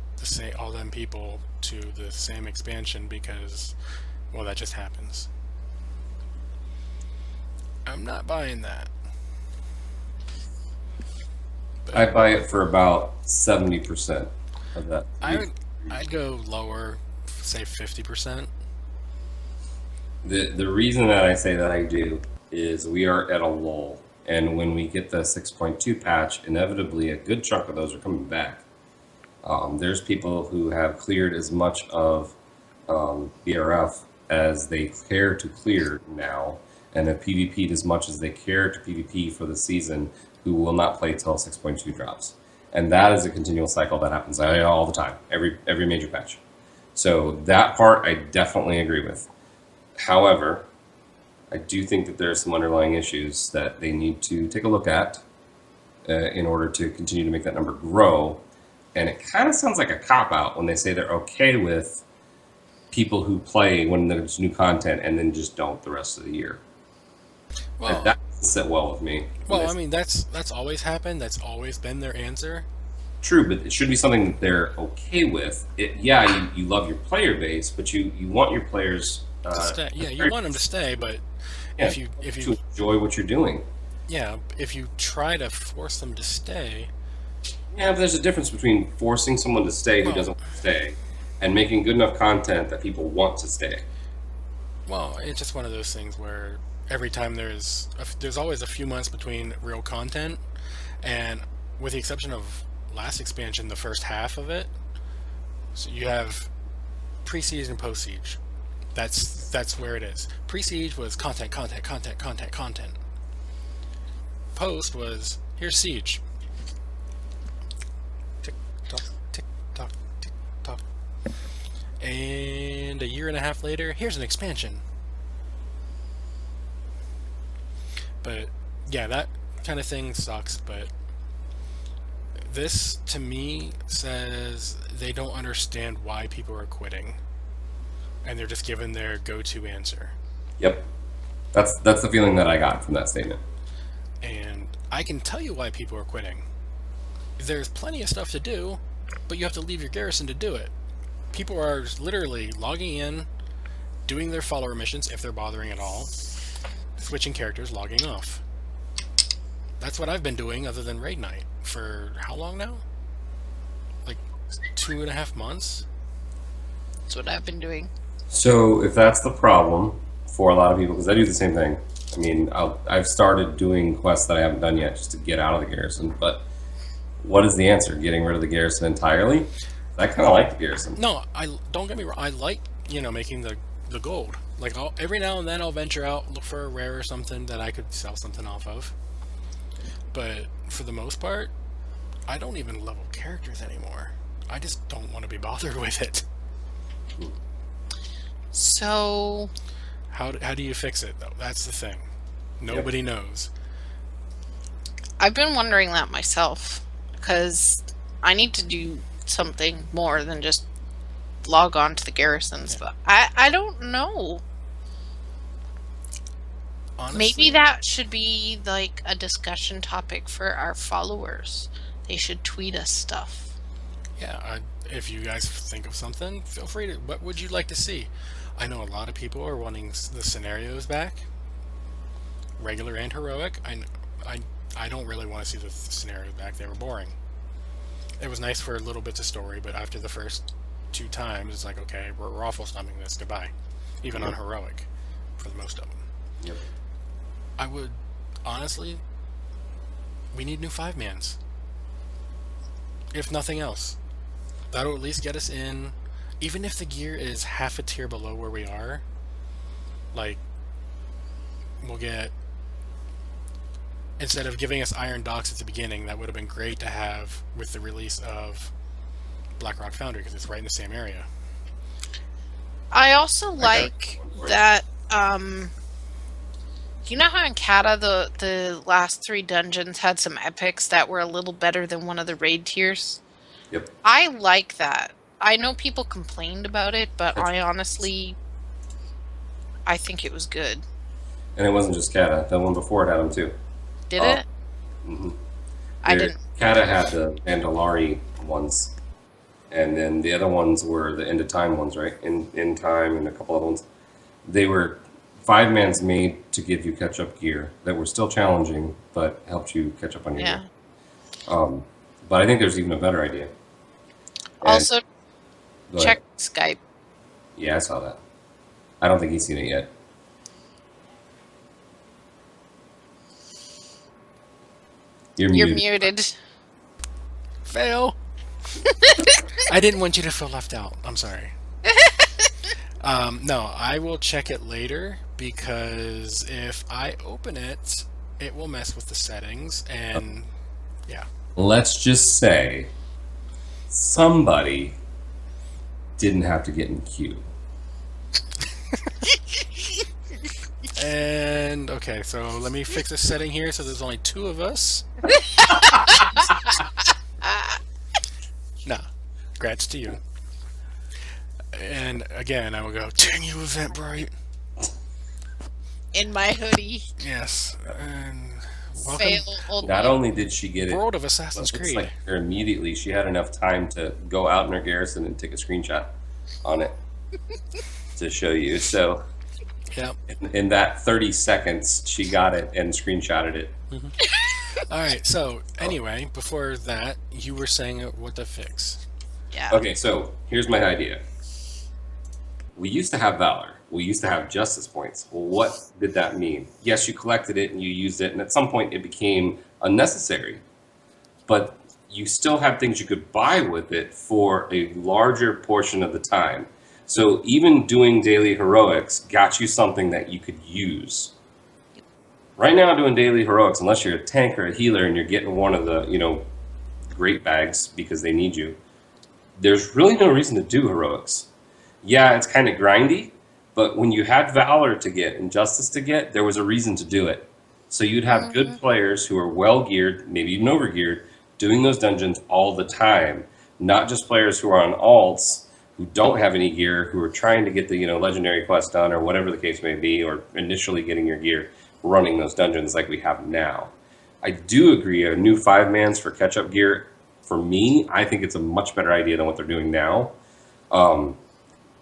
all them people to the same expansion because, well, that just happens. I'm not buying that. I buy it for about 70% of that. I'd go lower, say 50%. The reason that I say that I do is we are at a lull, and when we get the 6.2 patch, inevitably a good chunk of those are coming back. There's people who have cleared as much of BRF as they care to clear now, and have PvP'd as much as they care to PvP for the season, who will not play till 6.2 drops. And that is a continual cycle that happens all the time, every major patch. So that part I definitely agree with. However, I do think that there are some underlying issues that they need to take a look at in order to continue to make that number grow. And it kind of sounds like a cop-out when they say they're okay with people who play when there's new content and then just don't the rest of the year. Well, That doesn't sit well with me. well, I mean, that's always happened. That's always been their answer. True, but it should be something that they're okay with. Yeah, you love your player base, but you want your players To stay. Yeah, you want them to stay, but if you to enjoy what you're doing. yeah, if you try to force them to stay, Yeah, but there's a difference between forcing someone to stay who Well- doesn't want to stay and making good enough content that people want to stay. well, it's just one of those things where every time there's always a few months between real content, and with the exception of last expansion, the first half of it, so you have pre-siege and post-siege. That's where it is. Pre-siege was content. Post was here's siege. Tick tock, tick tock, tick tock. And a year and a half later, here's an expansion. But yeah, that kind of thing sucks, but this to me says they don't understand why people are quitting. And they're just given their go-to answer. Yep. That's the feeling that I got from that statement. And I can tell you why people are quitting. there's plenty of stuff to do, but you have to leave your garrison to do it. People are literally logging in, doing their follower missions if they're bothering at all, switching characters, logging off. That's what I've been doing other than raid night for how long now? Like 2.5 months? That's what I've been doing. So if that's the problem for a lot of people, because I do the same thing. I mean, I've started doing quests that I haven't done yet just to get out of the garrison. But what is the answer? Getting rid of the garrison entirely? I kind of like the garrison. No, I don't get me wrong. I like making the gold. Like every now and then I'll venture out, look for a rare or something that I could sell something off of. But for the most part, I don't even level characters anymore. I just don't want to be bothered with it. So How do you fix it though? That's the thing. Nobody knows. I've been wondering that myself because I need to do something more than just log on to the garrisons. Yeah. But I don't know. Honestly, Maybe that should be like a discussion topic for our followers. They should tweet us stuff. yeah. If you guys think of something, feel free to. What would you like to see? I know a lot of people are wanting the scenarios back, regular and heroic. I don't really want to see the scenarios back. They were boring. It was nice for little bits of story, but after the first 2 times, it's like, okay, we're awful stumming this. Goodbye. Even on heroic, for the most of them. Yep. I would honestly. We need new 5-mans. If nothing else, that'll at least get us in. Even if the gear is half a tier below where we are, like, we'll get, instead of giving us Iron Docks at the beginning, that would have been great to have with the release of Blackrock Foundry, because it's right in the same area. I also like that. You know how in Kata the last 3 dungeons had some epics that were a little better than one of the raid tiers? Yep. I like that. I know people complained about it, but I honestly, I think it was good. And it wasn't just Kata. The one before it had them too. Did it? Mm-hmm. I didn't. Kata had the Mandalari ones, and then the other ones were the End of Time ones, right? In Time and a couple other ones. They were 5-mans made to give you catch-up gear that were still challenging, but helped you catch up on your Yeah. gear. But I think there's even a better idea. And- Also, Go ahead. check Skype. Yeah, I saw that. I don't think he's seen it yet. You're You're muted. muted. Fail! I didn't want you to feel left out. I'm sorry. No, I will check it later, because if I open it, it will mess with the settings, and yeah. Let's just say somebody didn't have to get in queue. And okay, so let me fix a setting here so there's only 2 of us. Nah, congrats to you. And again, I will go, dang you, Eventbrite. In my hoodie. Yes, and welcome, Fail. Old Not man. only did she get it, World of Assassin's it's Creed. like her immediately she had enough time to go out in her garrison and take a screenshot on it to show you. So Yep. in that 30 seconds, she got it and screenshotted it. All right. So anyway, before that, you were saying what to fix. Yeah. Okay, so here's my idea. We used to have Valor. We used to have Justice points. Well, what did that mean? Yes, you collected it and you used it, and at some point it became unnecessary. But you still have things you could buy with it for a larger portion of the time. So even doing daily heroics got you something that you could use. Right now, doing daily heroics, unless you're a tank or a healer and you're getting one of the, great bags because they need you, there's really no reason to do heroics. Yeah, it's kind of grindy, but when you had Valor to get and Justice to get, there was a reason to do it. So you'd have good players who are well geared, maybe even over geared, doing those dungeons all the time. Not just players who are on alts, who don't have any gear, who are trying to get the legendary quest done or whatever the case may be, or initially getting your gear, running those dungeons like we have now. I do agree a new 5-mans for catch-up gear for me, I think it's a much better idea than what they're doing now.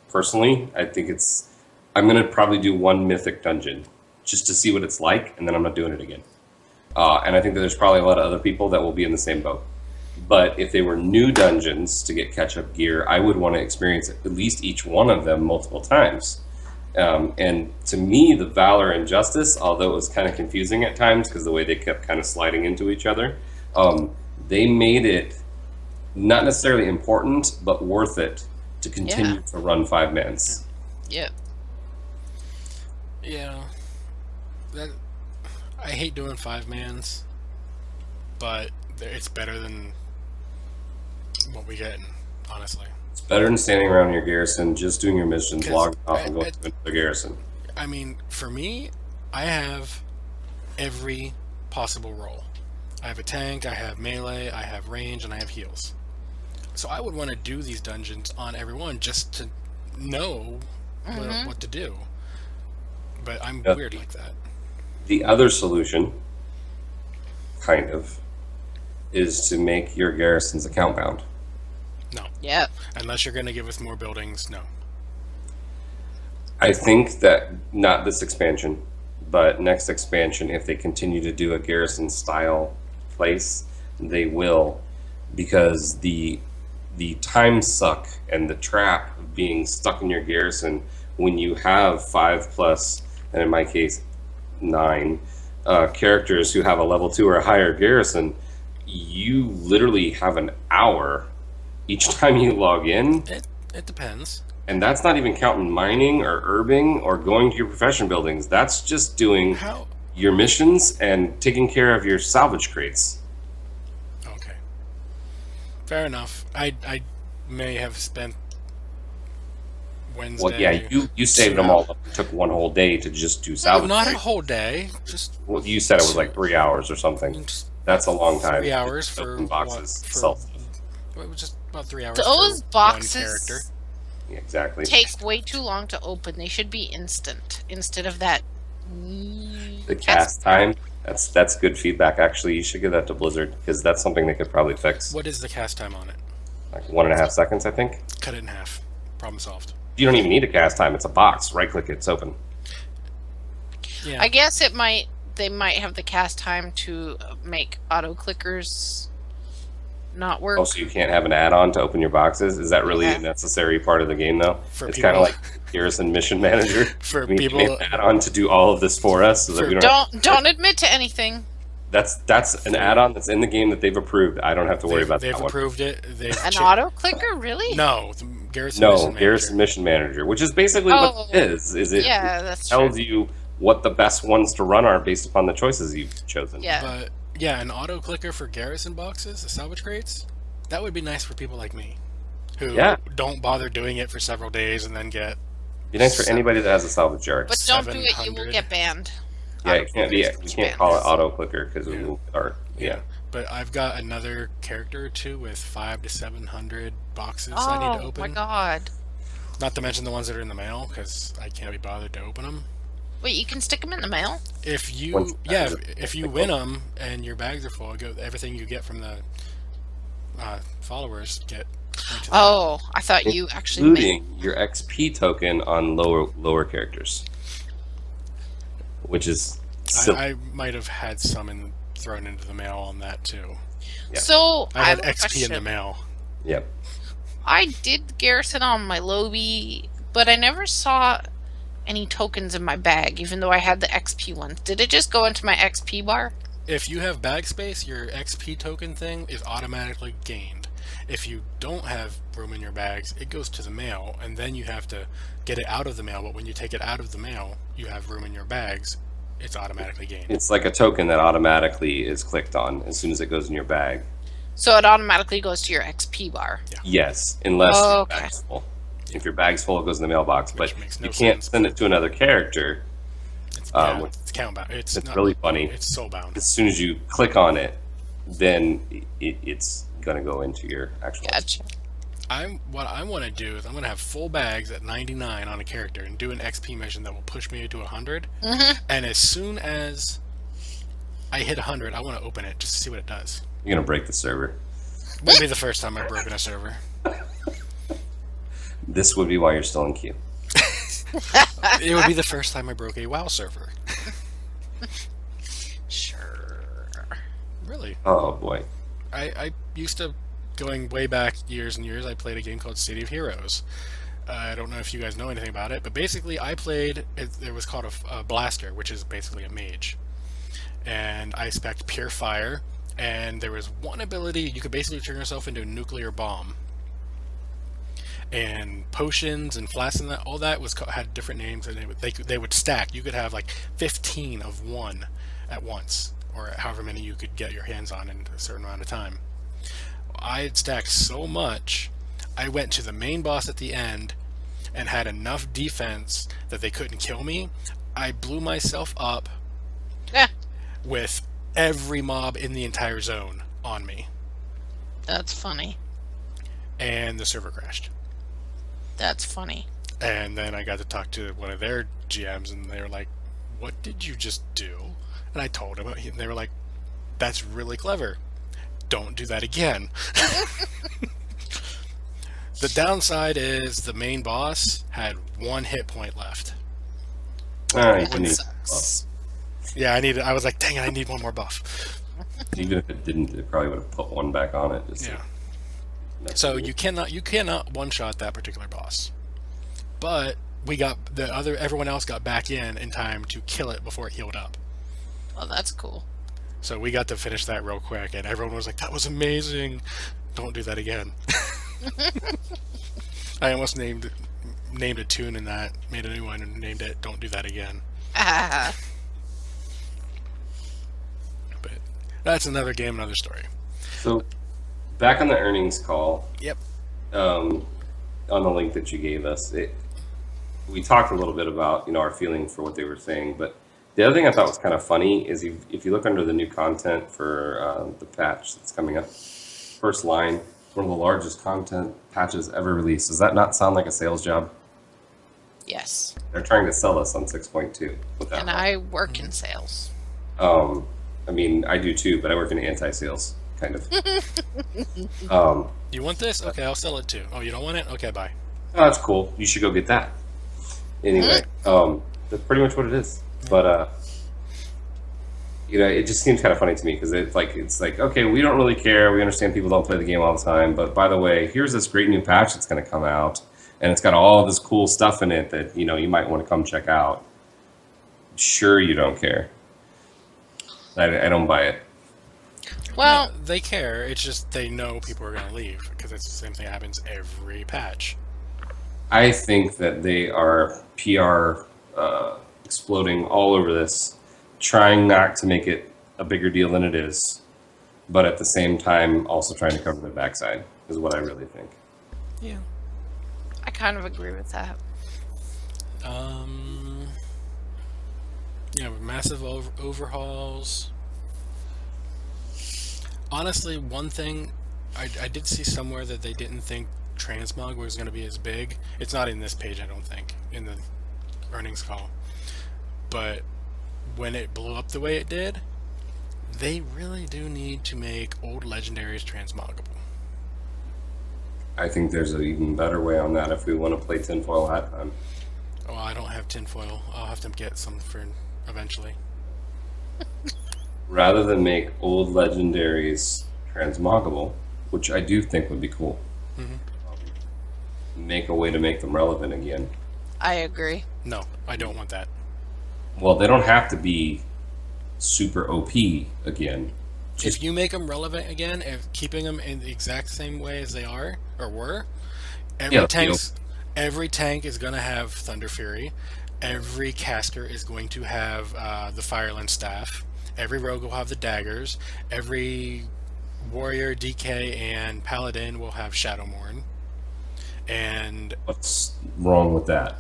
Personally, I think I'm going to probably do one mythic dungeon just to see what it's like, and then I'm not doing it again. And I think that there's probably a lot of other people that will be in the same boat. But if they were new dungeons to get catch-up gear, I would want to experience at least each one of them multiple times. And to me, the Valor and Justice, although it was kind of confusing at times because the way they kept kind of sliding into each other, they made it not necessarily important, but worth it to continue to run 5-mans. Yep. Yeah. I hate doing 5-mans, but it's better than what we get, honestly. It's better than standing around in your garrison, just doing your missions, logging off, and going to another garrison. I mean, for me, I have every possible role. I have a tank, I have melee, I have range, and I have heals. So I would want to do these dungeons on everyone just to know what to do. But I'm weird like that. The other solution, kind of, is to make your garrisons account bound. No. Yep. Unless you're going to give us more buildings, no. I think that not this expansion, but next expansion, if they continue to do a garrison style place, they will, because the time suck and the trap of being stuck in your garrison when you have 5+, and in my case 9 characters who have a level 2 or a higher garrison, you literally have an hour each time you log in. It depends. And that's not even counting mining or herbing or going to your profession buildings. That's just doing your missions and taking care of your salvage crates. Okay. Fair enough. I may have spent Wednesday. Well, yeah, you saved them all up. It took one whole day to just do salvage Not crates. a whole day. Just Well, you said it was like 3 hours or something. That's a long time. 3 hours for Open boxes. It was just about 3 hours. Those for boxes one character. Yeah, exactly. take way too long to open. They should be instant instead of that. The cast time. That's good feedback. Actually, you should give that to Blizzard because that's something they could probably fix. What is the cast time on it? Like 1.5 seconds, I think. Cut it in half. Problem solved. You don't even need a cast time. It's a box. Right click, it's open. Yeah. I guess they might have the cast time to make auto clickers not work. Oh, so you can't have an add-on to open your boxes? Is that really Yeah. a necessary part of the game, though? For It's people- kind of like Garrison Mission Manager. For We people- made an add-on to do all of this for us, so that we Don't admit to anything. That's an add-on that's in the game that they've approved. I don't have to worry about They've that one. approved it. They've An auto clicker, really? No, the Garrison No, Mission Garrison Manager. Mission Manager, which is basically what it is. Is it Yeah, that's tells true. you what the best ones to run are based upon the choices you've chosen. Yeah. But yeah, an auto clicker for Garrison boxes, the salvage crates, that would be nice for people like me, who don't bother doing it for several days and then get. Be nice for anybody that has a salvage yard. But don't do it, you will 700. get banned. Yeah, it can't be. We can't call it auto clicker because we will get our But I've got another character or two with 500 to 700 boxes I need to Oh open. my god. Not to mention the ones that are in the mail because I can't be bothered to open them. Wait, you can stick them in the mail? If Once you, bags are- if you win them and your bags are full, everything you get from the followers get. Into the- Oh, I thought you actually made. including your XP token on lower characters, which is silly. I might have had some thrown into the mail on that too. Yeah. So I had have a XP in the question. mail. Yep. I did garrison on my lobby, but I never saw any tokens in my bag, even though I had the XP ones. Did it just go into my XP bar? If you have bag space, your XP token thing is automatically gained. If you don't have room in your bags, it goes to the mail, and then you have to get it out of the mail. But when you take it out of the mail, you have room in your bags. It's automatically gained. It's like a token that automatically is clicked on as soon as it goes in your bag. So it automatically goes to your XP bar. Yes, unless Oh, your okay. bag's full. If your bag's full, it goes in the mailbox. But Which makes no you can't sense. send it to another character. It's, It's it's count bound. It's not, really funny. It's soul bound. As soon as you click on it, then it's going to go into your actual. Gotcha. What I want to do is I'm going to have full bags at 99 on a character and do an XP mission that will push me to 100. And as soon as I hit 100, I want to open it just to see what it does. You're going to break the server. Wouldn't be the first time I've broken a server. This would be why you're still in queue. It would be the first time I broke a WoW server. Sure. Really. Oh boy. I used to, going way back years and years, I played a game called City of Heroes. I don't know if you guys know anything about it, but basically I played, it was called a blaster, which is basically a mage. And I spec'd Pure Fire, and there was one ability, you could basically turn yourself into a nuclear bomb. And potions and flasks and that, all that had different names, and they would stack. You could have like 15 of one at once, or however many you could get your hands on in a certain amount of time. I had stacked so much, I went to the main boss at the end and had enough defense that they couldn't kill me. I blew myself up Yeah, with every mob in the entire zone on me, that's funny. and the server crashed. That's funny. And then I got to talk to one of their GMs, and they were like, "What did you just do?" And I told them, and they were like, "That's really clever. Don't do that again." The downside is the main boss had 1 hit point left. Alright, That sucks. Yeah, I was like, dang it, I need one more buff. even if it didn't, it probably would have put one back on it. Just Yeah. to- So you cannot one-shot that particular boss. But everyone else got back in time to kill it before it healed up. Well, that's cool. So we got to finish that real quick, and everyone was like, "That was amazing. Don't do that again." I almost named a tune in that, made a new one and named it "Don't Do That Again." Ah, Mm-hmm. But that's another game, another story. So, back on the earnings call, Yep. on the link that you gave us, we talked a little bit about our feeling for what they were saying, but the other thing I thought was kind of funny is if you look under the new content for the patch that's coming up, first line, one of the largest content patches ever released. Does that not sound like a sales job? yes. They're trying to sell us on 6.2 with that. And I work in sales. I mean, I do too, but I work in anti-sales, kind of. You want this? Okay, I'll sell it too. Oh, you don't want it? Okay, bye. Oh, that's cool. You should go get that. Anyway, that's pretty much what it is. But it just seems kind of funny to me because it's like okay, we don't really care. We understand people don't play the game all the time, but by the way, here's this great new patch that's going to come out, and it's got all this cool stuff in it that you might want to come check out. Sure, you don't care. I don't buy it. Well, No, they care. It's just they know people are going to leave because it's the same thing that happens every patch. I think that they are PR exploding all over this, trying not to make it a bigger deal than it is, but at the same time also trying to cover their backside, is what I really think. Yeah. I kind of agree with that. Yeah, with massive overhauls. Honestly, one thing I did see somewhere that they didn't think transmog was going to be as big. It's not in this page, I don't think, in the earnings call. But when it blew up the way it did, they really do need to make old legendaries transmoggable. I think there's an even better way on that if we want to play tinfoil hat time. Oh, I don't have tinfoil. I'll have to get some for eventually. Rather than make old legendaries transmoggable, which I do think would be cool, make a way to make them relevant again. I agree. No, I don't want that. Well, they don't have to be super OP again. If you make them relevant again, if keeping them in the exact same way as they are or were, every tank is going to have Thunder Fury. Every caster is going to have the Fireland staff. Every rogue will have the daggers. Every warrior, DK, and paladin will have Shadowmourne. And What's wrong with that?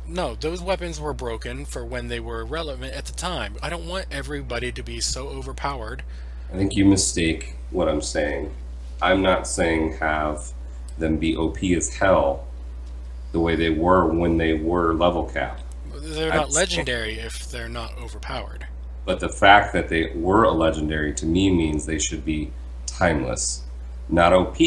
no, those weapons were broken for when they were relevant at the time. I don't want everybody to be so overpowered. I think you mistake what I'm saying. I'm not saying have them be OP as hell the way they were when they were level cap. They're not legendary if they're not overpowered. But the fact that they were a legendary to me means they should be timeless. Not OP,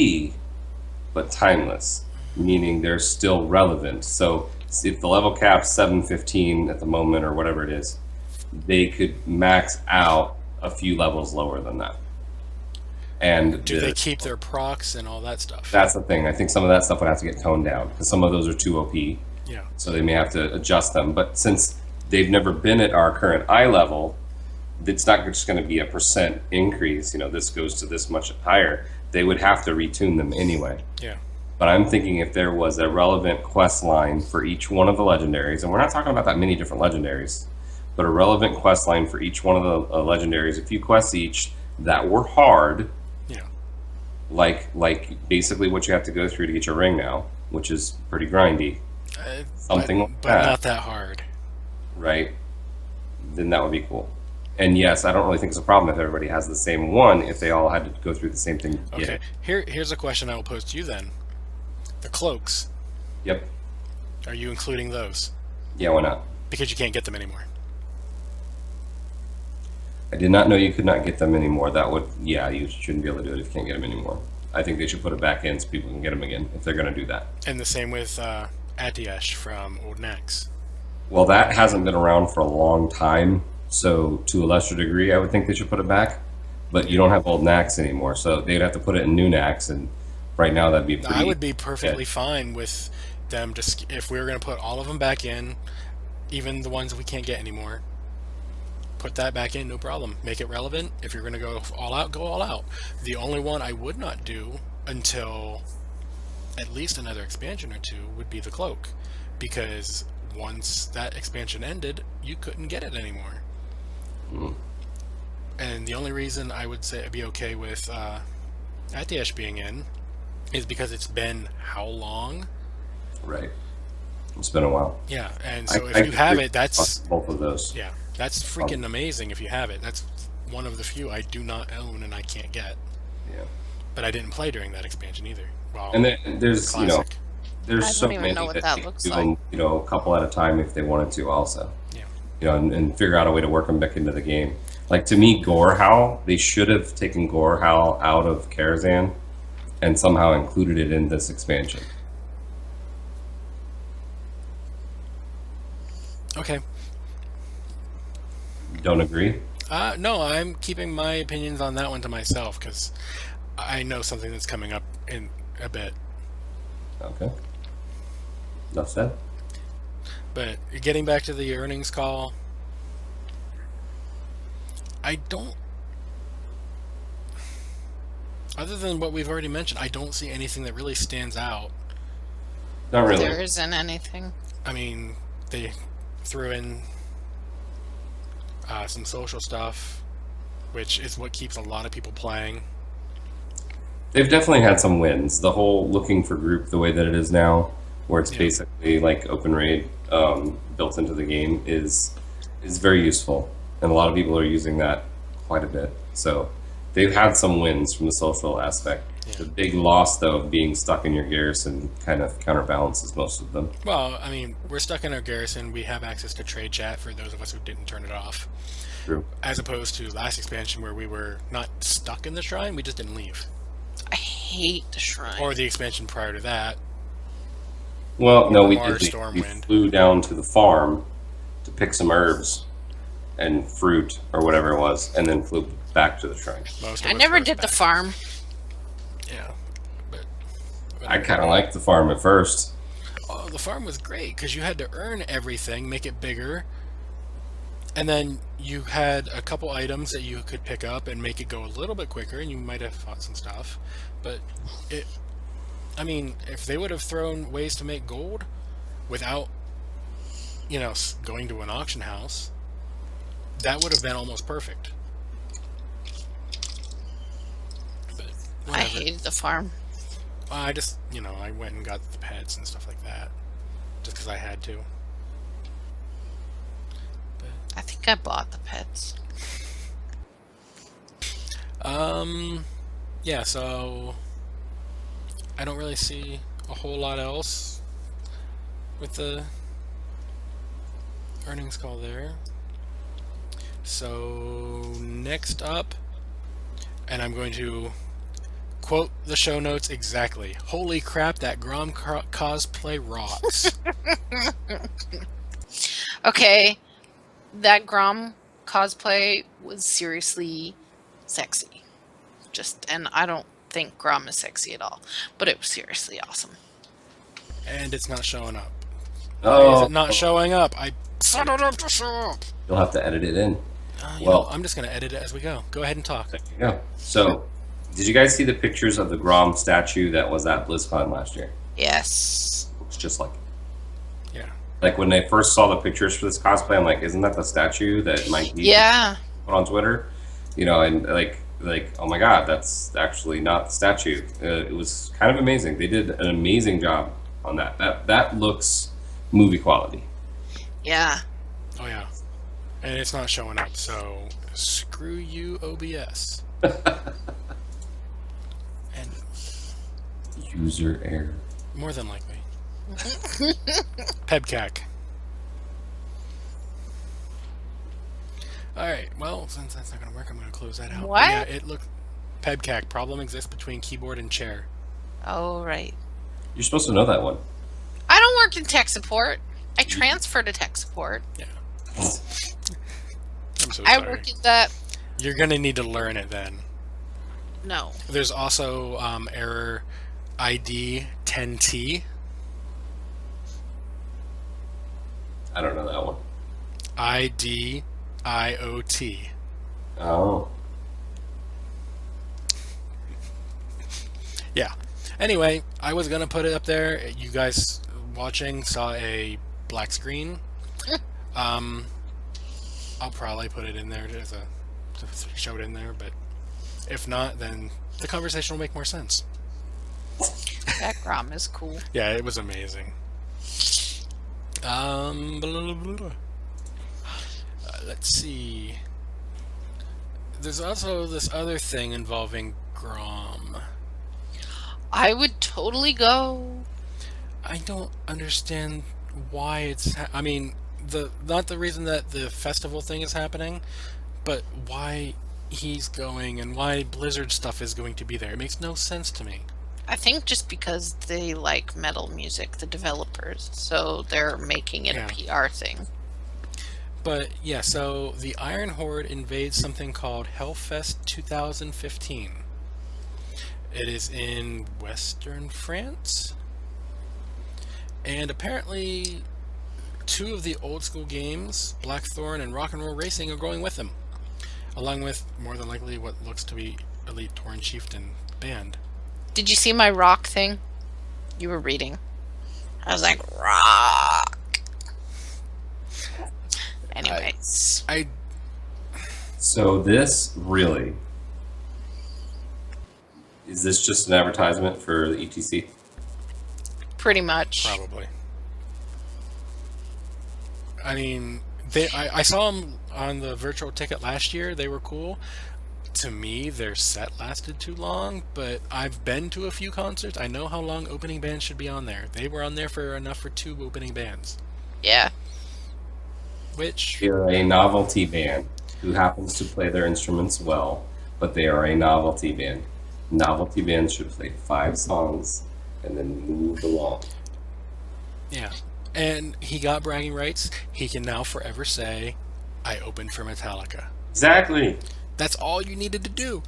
but timeless, meaning they're still relevant. So if the level cap's 715 at the moment or whatever it is, they could max out a few levels lower than that. And Do they keep their procs and all that stuff? that's the thing. I think some of that stuff would have to get toned down because some of those are too OP. Yeah. So they may have to adjust them. But since they've never been at our current eye level, it's not just going to be a percent increase. You know, this goes to this much higher. They would have to retune them anyway. Yeah. But I'm thinking if there was a relevant quest line for each one of the legendaries, and we're not talking about that many different legendaries, but a relevant quest line for each one of the legendaries, a few quests each that were hard, Yeah. like basically what you have to go through to get your ring now, which is pretty grindy, something like but that, not that hard. right? Then that would be cool. And yes, I don't really think it's a problem if everybody has the same one, if they all had to go through the same thing. to get Okay. it. Here's a question I will pose to you then. The cloaks, Yep. are you including those? Yeah, why not? Because you can't get them anymore. I did not know you could not get them anymore. That would, yeah, you shouldn't be able to do it if you can't get them anymore. I think they should put it back in so people can get them again if they're going to do that. And the same with Atiesh from Old Nax. Well, that hasn't been around for a long time, so to a lesser degree, I would think they should put it back. But you don't have Old Nax anymore, so they'd have to put it in New Nax, and right now that'd be pretty. I would be perfectly fine with them just if we were going to put all of them back in, even the ones we can't get anymore. Put that back in, no problem. Make it relevant. If you're going to go all out, go all out. The only one I would not do until at least another expansion or two would be the cloak, because once that expansion ended, you couldn't get it anymore. Mm. And the only reason I would say I'd be okay with Atiesh being in is because it's been how long? Right. It's been a while. Yeah, and so I if you have agree it, that's with both of those. yeah, that's freaking amazing if you have it. That's one of the few I do not own and I can't get. Yeah. But I didn't play during that expansion either. Well, And then there's classic. there's I so don't even many know what that that they looks do like. them, a couple at a time if they wanted to also. Yeah. And figure out a way to work them back into the game. Like to me, Gorehowl, they should have taken Gorehowl out of Karazhan and somehow included it in this expansion. Okay. Don't agree? No, I'm keeping my opinions on that one to myself because I know something that's coming up in a bit. Okay. Enough said. But getting back to the earnings call, I don't. Other than what we've already mentioned, I don't see anything that really stands out. Not really. There isn't anything. I mean, they threw in some social stuff, which is what keeps a lot of people playing. They've definitely had some wins. The whole looking for group, the way that it is now, where it's Yeah. basically like open raid built into the game, is very useful, and a lot of people are using that quite a bit. So they've had some wins from the social aspect. Yeah. The big loss, though, of being stuck in your garrison kind of counterbalances most of them. Well, I mean, we're stuck in our garrison. We have access to trade chat for those of us who didn't turn it off. True. As opposed to last expansion where we were not stuck in the shrine, we just didn't leave. I hate the shrine. Or the expansion prior to that. Well, no, we Mars did. We Stormwind. flew down to the farm to pick some herbs and fruit or whatever it was, and then flew back to the shrine. Most of I us never were did the back. farm. Yeah. But I kind of liked the farm at first. oh, the farm was great because you had to earn everything, make it bigger. And then you had a couple items that you could pick up and make it go a little bit quicker, and you might have fought some stuff. But I mean, if they would have thrown ways to make gold without, going to an auction house, that would have been almost perfect. But I whatever. hated the farm. I just, I went and got the pets and stuff like that, just because I had to. I think I bought the pets. Yeah, so I don't really see a whole lot else with the earnings call there. So next up, and I'm going to quote the show notes exactly. Holy crap, that Grom cosplay rocks. Okay, that Grom cosplay was seriously sexy. And I don't think Grom is sexy at all, but it was seriously awesome. And it's not showing up. Oh, Why is it not showing up? I set it up to show up. You'll have to edit it in. Well, I'm just going to edit it as we go. Go ahead and talk. There you go. So, did you guys see the pictures of the Grom statue that was at BlizzCon last year? Yes. It's just like, Yeah. like when I first saw the pictures for this cosplay, I'm like, isn't that the statue that Mike D Yeah. put on Twitter? You know, and like, oh my God, that's actually not the statue. It was kind of amazing. They did an amazing job on that. That looks movie quality. Yeah. Oh, yeah. And it's not showing up, so screw you, OBS. And User error. more than likely. Pebcac. Alright, well, since that's not going to work, I'm going to close that out. What? Yeah, it looked... Pebcac. Problem exists between keyboard and chair. Oh, right. You're supposed to know that one. I don't work in tech support. I transferred to tech support. Yeah. I'm so I sorry. work in that. You're going to need to learn it then. No. There's also error ID 10T. I don't know that one. IDIOT. Oh. Yeah. Anyway, I was going to put it up there. You guys watching saw a black screen. I'll probably put it in there to show it in there, but if not, then the conversation will make more sense. That Grom is cool. Yeah, it was amazing. Blah, blah, blah, blah. Let's see. There's also this other thing involving Grom. I would totally go. I don't understand why it's. I mean, not the reason that the festival thing is happening, but why he's going and why Blizzard stuff is going to be there. It makes no sense to me. I think just because they like metal music, the developers, so they're making it Yeah. a PR thing. But yeah, so the Iron Horde invades something called Hellfest 2015. It is in western France. And apparently 2 of the old school games, Blackthorn and Rock and Roll Racing, are going with them. Along with, more than likely, what looks to be Elite Tauren Chieftain band. Did you see my rock thing? You were reading. I was like, rock. Anyways. So this really is this just an advertisement for the ETC? Pretty much. Probably. I mean, I saw them on the virtual ticket last year. They were cool. To me, their set lasted too long, but I've been to a few concerts. I know how long opening bands should be on there. They were on there for enough for 2 opening bands. Yeah. Which, They're a novelty band who happens to play their instruments well, but they are a novelty band. Novelty bands should play 5 songs and then move along. yeah. And he got bragging rights. He can now forever say, I opened for Metallica. Exactly. That's all you needed to do.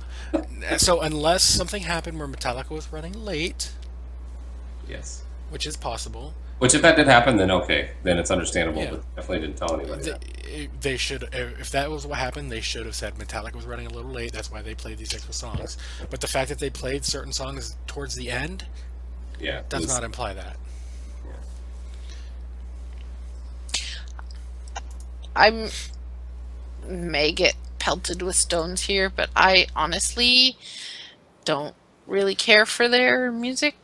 So unless something happened where Metallica was running late, Yes. which is possible, Which, if that did happen, then okay, then it's understandable. Yeah. But definitely didn't tell anybody that. they should, if that was what happened, they should have said Metallica was running a little late. That's why they played these extra songs. But the fact that they played certain songs towards the end Yeah. it does was- not imply that. I may get pelted with stones here, but I honestly don't really care for their music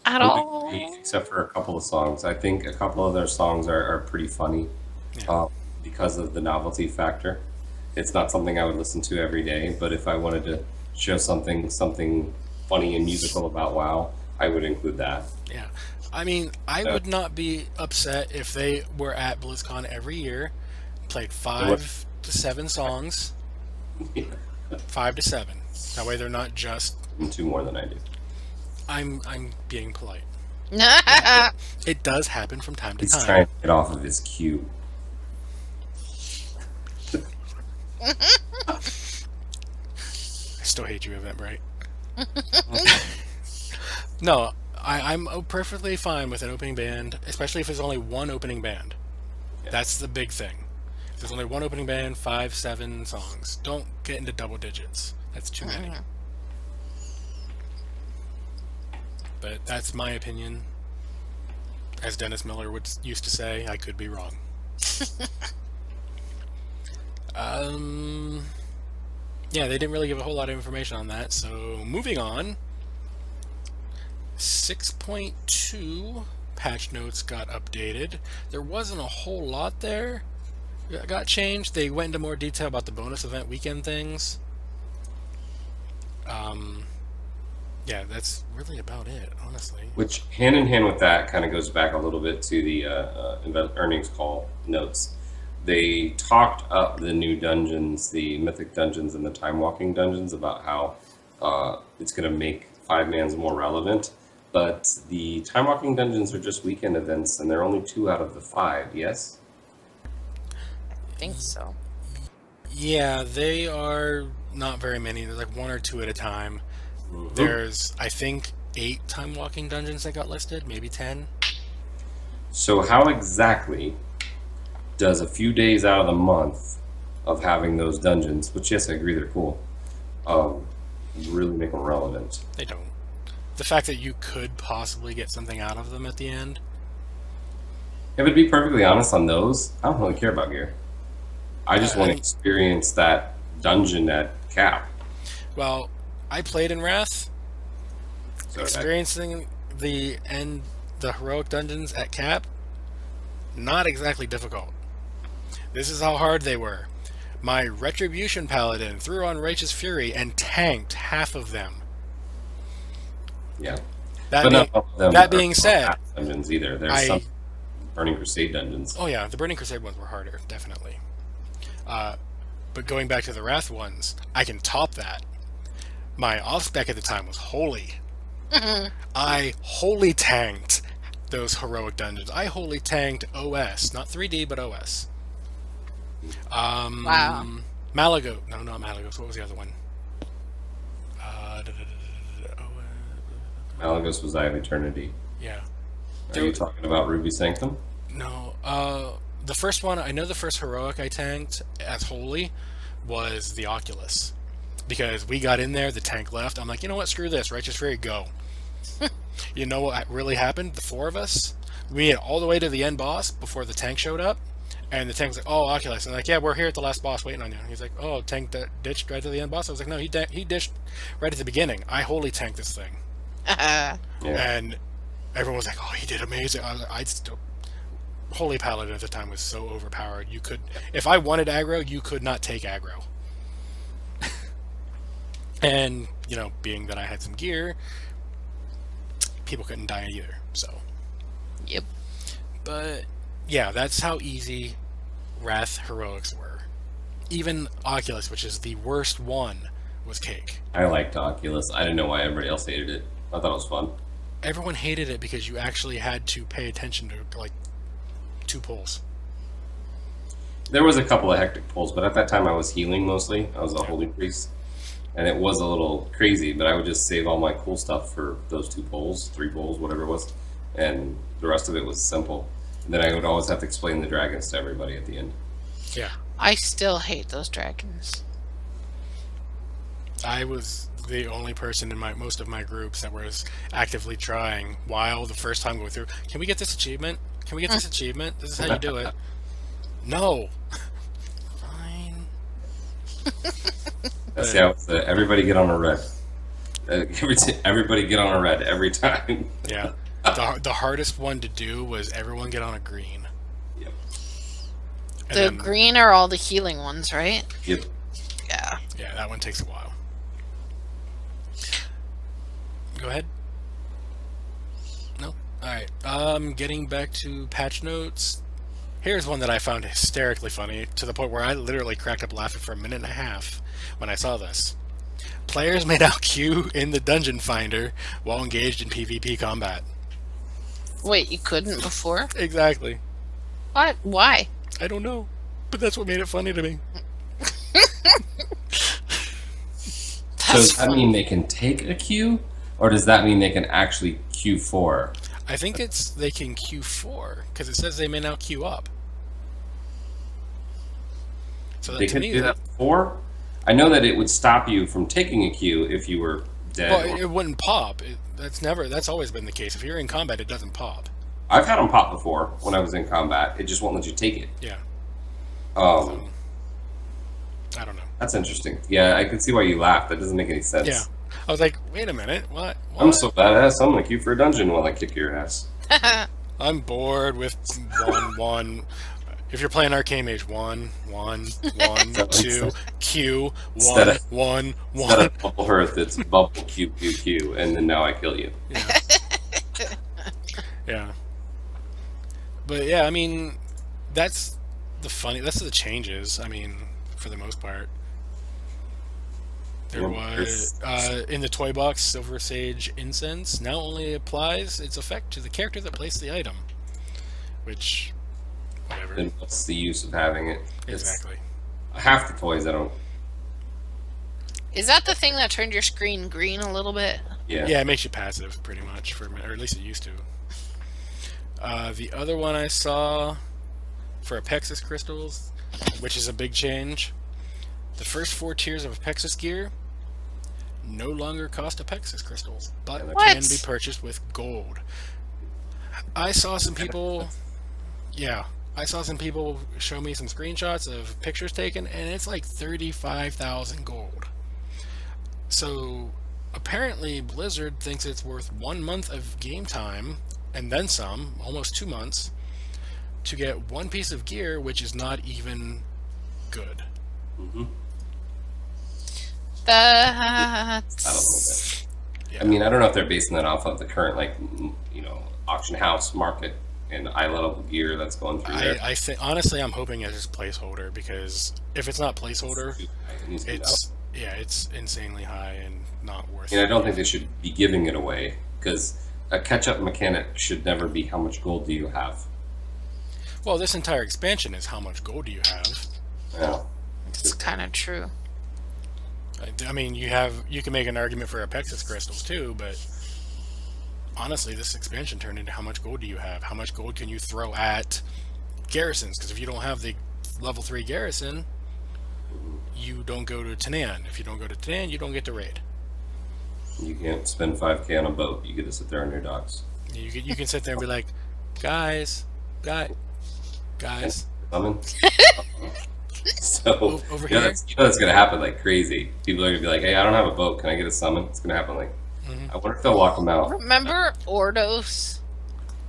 at all. Except for a couple of songs. I think a couple of their songs are pretty funny Yeah. because of the novelty factor. It's not something I would listen to every day, but if I wanted to show something funny and musical about WoW, I would include that. Yeah. I mean, I would not be upset if they were at BlizzCon every year, played 5 to 7 songs, 5 to 7. That way they're not just. And 2 more than I do. I'm being polite. It does happen from time to He's time. trying to get off of his cue. I still hate you, Eventbrite. No, I'm perfectly fine with an opening band, especially if there's only one opening band. Yeah. That's the big thing. If there's only one opening band, 5, 7 songs. Don't get into double digits. That's too many. But that's my opinion. As Dennis Miller used to say, I could be wrong. Yeah, they didn't really give a whole lot of information on that. So moving on. 6.2 patch notes got updated. There wasn't a whole lot there that got changed. They went into more detail about the bonus event weekend things. Yeah, that's really about it, honestly. Which, hand in hand with that, kind of goes back a little bit to the earnings call notes. They talked up the new dungeons, the mythic dungeons and the time walking dungeons, about how it's going to make 5-mans more relevant. But the time walking dungeons are just weekend events, and they're only 2 out of the 5. Yes. I think so. Yeah, they are not very many. There's like 1 or 2 at a time. Mm-hmm. There's, I think, 8 time walking dungeons that got listed, maybe 10. So how exactly does a few days out of the month of having those dungeons, which yes, I agree they're cool, really make them relevant? They don't. The fact that you could possibly get something out of them at the end. If to be perfectly honest on those, I don't really care about gear. I just want to experience that dungeon at Cap. Well, I played in Wrath. So Experiencing the heroic dungeons at Cap, not exactly difficult. This is how hard they were. My Retribution Paladin threw on Righteous Fury and tanked half of them. yeah. That, But being, not all of them that are being said, half dungeons either. There's some Burning Crusade dungeons. oh yeah, the Burning Crusade ones were harder, definitely. But going back to the Wrath ones, I can top that. My off-spec at the time was Holy. I holy tanked those heroic dungeons. I holy tanked OS, not 3D, but OS. Wow. Malagos. No, not Malagos. What was the other one? Malagos was Eye of Eternity. Yeah. Are you talking about Ruby Sanctum? No. The first one, I know the first heroic I tanked as holy was the Oculus. Because we got in there, the tank left. I'm like, you know what? Screw this. Righteous Fury, go. You know what really happened? The 4 of us, we made it all the way to the end boss before the tank showed up. And the tank's like, oh, Oculus. And I'm like, yeah, we're here at the last boss waiting on you. He's like, oh, tank that ditched right to the end boss. I was like, no, he ditched right at the beginning. I holy tanked this thing. Yeah. And everyone was like, oh, he did amazing. I still... Holy Paladin at the time was so overpowered. You could... If I wanted aggro, you could not take aggro. And, you know, being that I had some gear, people couldn't die either, so... Yep. But, yeah, that's how easy Wrath Heroics were. Even Oculus, which is the worst one, was cake. I liked Oculus. I didn't know why everybody else hated it. I thought it was fun. Everyone hated it because you actually had to pay attention to, like, 2 pulls. There was a couple of hectic pulls, but at that time I was healing mostly. I was a holy priest. And it was a little crazy, but I would just save all my cool stuff for those 2 pulls, 3 pulls, whatever it was. And the rest of it was simple. And then I would always have to explain the dragons to everybody at the end. Yeah. I still hate those dragons. I was the only person in most of my groups that was actively trying while the first time going through, can we get this achievement? Can we get this achievement? This is how you do it. No. Fine. That's how it's, everybody get on a red. Everybody get on a red every time. Yeah. The hardest one to do was everyone get on a green. Yep. And The then- green are all the healing ones, right? Yep. Yeah. Yeah, that one takes a while. Go ahead. No? Alright. Getting back to patch notes. Here's one that I found hysterically funny, to the point where I literally cracked up laughing for a minute and a half when I saw this. Players may now queue in the dungeon finder while engaged in PvP combat. Wait, you couldn't before? Exactly. What? Why? I don't know, but that's what made it funny to me. So does that mean they can take a queue, or does that mean they can actually queue for? I think it's they can queue for, because it says they may now queue up. So They to could me, do that before. I know that it would stop you from taking a queue if you were dead. well, it wouldn't pop. That's always been the case. If you're in combat, it doesn't pop. I've had them pop before when I was in combat. It just won't let you take it. Yeah. Um, I don't know. That's interesting. Yeah, I can see why you laughed. That doesn't make any sense. Yeah. I was like, wait a minute, what? I'm so badass. I'm gonna queue for a dungeon while I kick your ass. I'm bored with one. If you're playing Arcane Mage, one, two, Q, Instead of- one. Instead of bubble hearth, it's bubble Q, and then now I kill you. Yeah. Yeah. But yeah, I mean, that's the changes. I mean, for the most part. There was in the toy box, Silver Sage Incense now only applies its effect to the character that placed the item, which, whatever. Then what's the use of having it? Exactly. Half the toys I don't. Is that the thing that turned your screen green a little bit? Yeah. Yeah, it makes you passive pretty much, or at least it used to. The other one I saw for Apexis crystals, which is a big change. The first 4 tiers of Apexis gear no longer cost Apexis crystals, but What? can be purchased with gold. I saw some people show me some screenshots of pictures taken, and it's like 35,000 gold. So apparently Blizzard thinks it's worth 1 month of game time, and then some, almost 2 months, to get one piece of gear which is not even good. Mm-hmm. That's... I don't know. Yeah. I mean, I don't know if they're basing that off of the current, auction house market and eye level gear that's going through there. I think honestly, I'm hoping it's just placeholder, because if it's not placeholder, It needs to be it's insanely high and not worth. And I don't think they should be giving it away, because a catch-up mechanic should never be how much gold do you have. Well, this entire expansion is how much gold do you have. Yeah. It's kind of true. I mean, you can make an argument for Apexis crystals too, but honestly, this expansion turned into how much gold do you have? How much gold can you throw at garrisons? Because if you don't have the level 3 garrison, you don't go to Tanan. If you don't go to Tanan, you don't get to raid. You can't spend 5K on a boat. You get to sit there on your docks. You can sit there and be like, guys. Coming. So Over you know, here? that's gonna happen like crazy. People are gonna be like, "Hey, I don't have a boat. Can I get a summon?" It's gonna happen like. I wonder if they'll lock them out. Remember Ordos?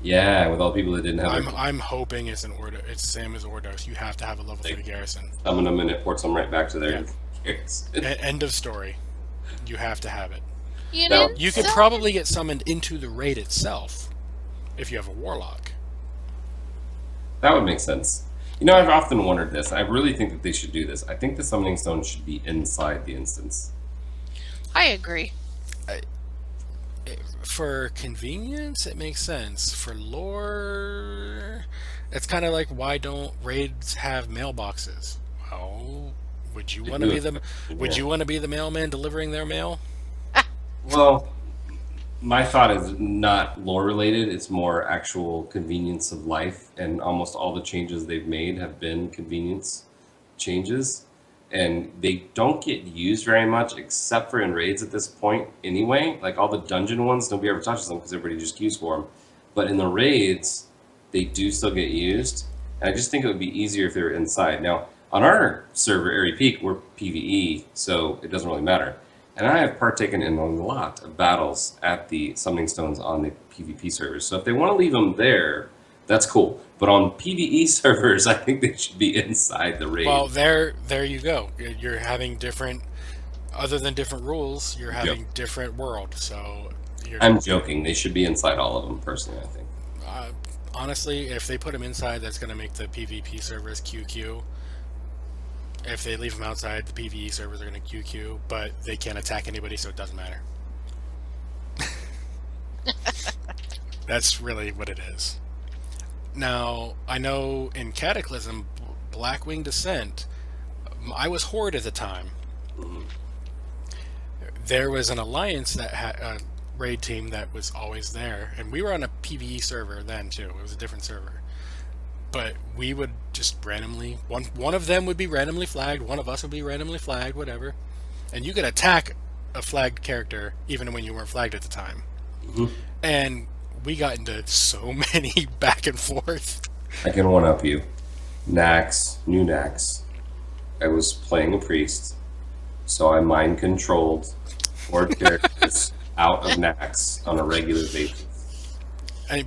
Yeah, with all the people that didn't have I'm hoping it's an Ordo. It's the same as Ordos. You have to have a level 3 garrison. summon them and it ports them right back to their. End of story. You have to have it. You No. didn't You could sell- probably get summoned into the raid itself if you have a warlock. That would make sense. You know, I've often wondered this. I really think that they should do this. I think the summoning stone should be inside the instance. I agree. For convenience, it makes sense. For lore, it's kind of like, why don't raids have mailboxes? Well, would you want to be the mailman delivering their mail? Well, my thought is not lore related. It's more actual convenience of life, and almost all the changes they've made have been convenience changes, and they don't get used very much except for in raids at this point anyway. Like all the dungeon ones, nobody ever touches them because everybody just queues for them. But in the raids, they do still get used, and I just think it would be easier if they were inside. Now, on our server, Airy Peak, we're PvE, so it doesn't really matter. And I have partaken in a lot of battles at the summoning stones on the PvP servers. So if they want to leave them there, that's cool. But on PvE servers, I think they should be inside the raid. Well, there you go. You're having different, other than different rules, you're having different world. So I'm joking. They should be inside all of them, personally, I think. honestly, if they put them inside, that's going to make the PvP servers QQ. If they leave them outside, the PvE servers are going to QQ, but they can't attack anybody, so it doesn't matter. That's really what it is. Now, I know in Cataclysm, Blackwing Descent, I was Horde at the time. There was an alliance that had a raid team that was always there, and we were on a PvE server then too. It was a different server, but we would just randomly one of them would be randomly flagged, one of us would be randomly flagged, whatever, and you could attack a flagged character even when you weren't flagged at the time. And we got into so many back and forth. I can one up you. Nax, new Nax. I was playing a priest, so I mind controlled Horde characters out of Nax on a regular basis.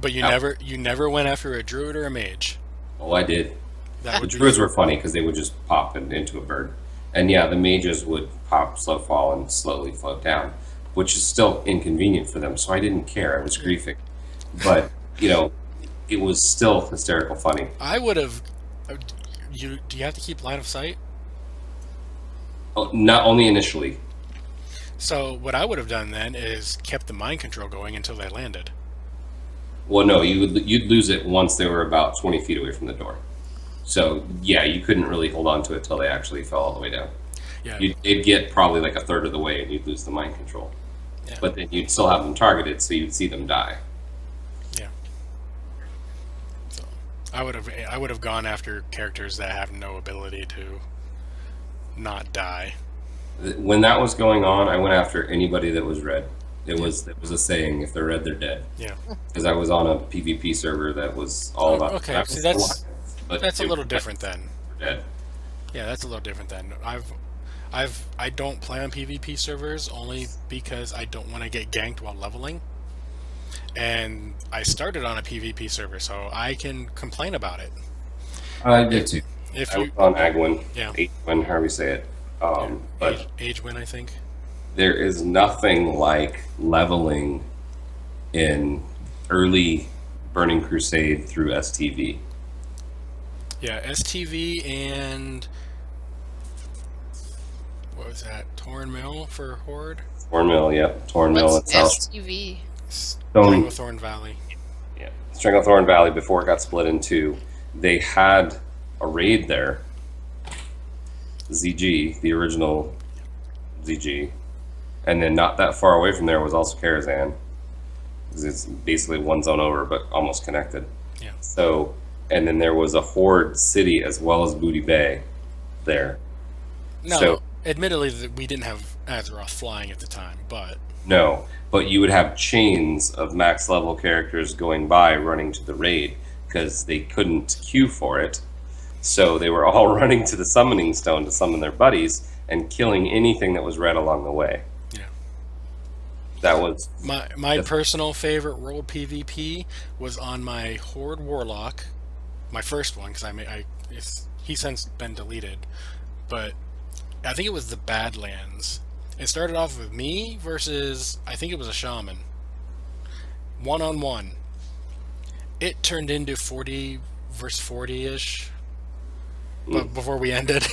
But you never went after a druid or a mage. Oh, I did. That The would be druids were funny because they would just pop into a bird. And yeah, the mages would pop slow fall and slowly float down, which is still inconvenient for them, so I didn't care. I was griefing. But, you know, it was still hysterical funny. I would have. Do you have to keep line of sight? Oh, not only initially. So what I would have done then is kept the mind control going until they landed. Well, no, you'd lose it once they were about 20 feet away from the door. So, yeah, you couldn't really hold on to it till they actually fell all the way down. Yeah. It'd get probably like a third of the way and you'd lose the mind control. Yeah. But then you'd still have them targeted, so you'd see them die. Yeah. So I would have gone after characters that have no ability to not die. When that was going on, I went after anybody that was red. It was a saying: if they're red, they're dead. Yeah. Because I was on a PvP server that was all about. Okay, that see, was that's Alliance, but that's a they little were different then. Dead. Yeah, that's a little different then. I don't play on PvP servers only because I don't want to get ganked while leveling. And I started on a PvP server, so I can complain about it. I did too. If I you was on Agwin. Yeah. Agwin, however you say it. But age win, I think. there is nothing like leveling in early Burning Crusade through STV. Yeah, STV and what was that? Torn Mill for Horde? Thornmill, yep. Thornmill What's itself. STV? Stone, Thorn Valley. yeah. Stranglethorn Valley, before it got split in two, they had a raid there. ZG, the original ZG. And then not that far away from there was also Karazhan. Because it's basically one zone over, but almost connected. Yeah. So, and then there was a Horde city as well as Booty Bay there. No, So- admittedly, we didn't have Azeroth flying at the time, but No, but you would have chains of max level characters going by running to the raid because they couldn't queue for it. So they were all running to the summoning stone to summon their buddies and killing anything that was red along the way. yeah. That was My personal favorite world PvP was on my Horde Warlock, my first one, because he's since been deleted, but I think it was the Badlands. It started off with me versus, I think it was a shaman. 1-on-1. It turned into 40 versus 40-ish, but before we ended.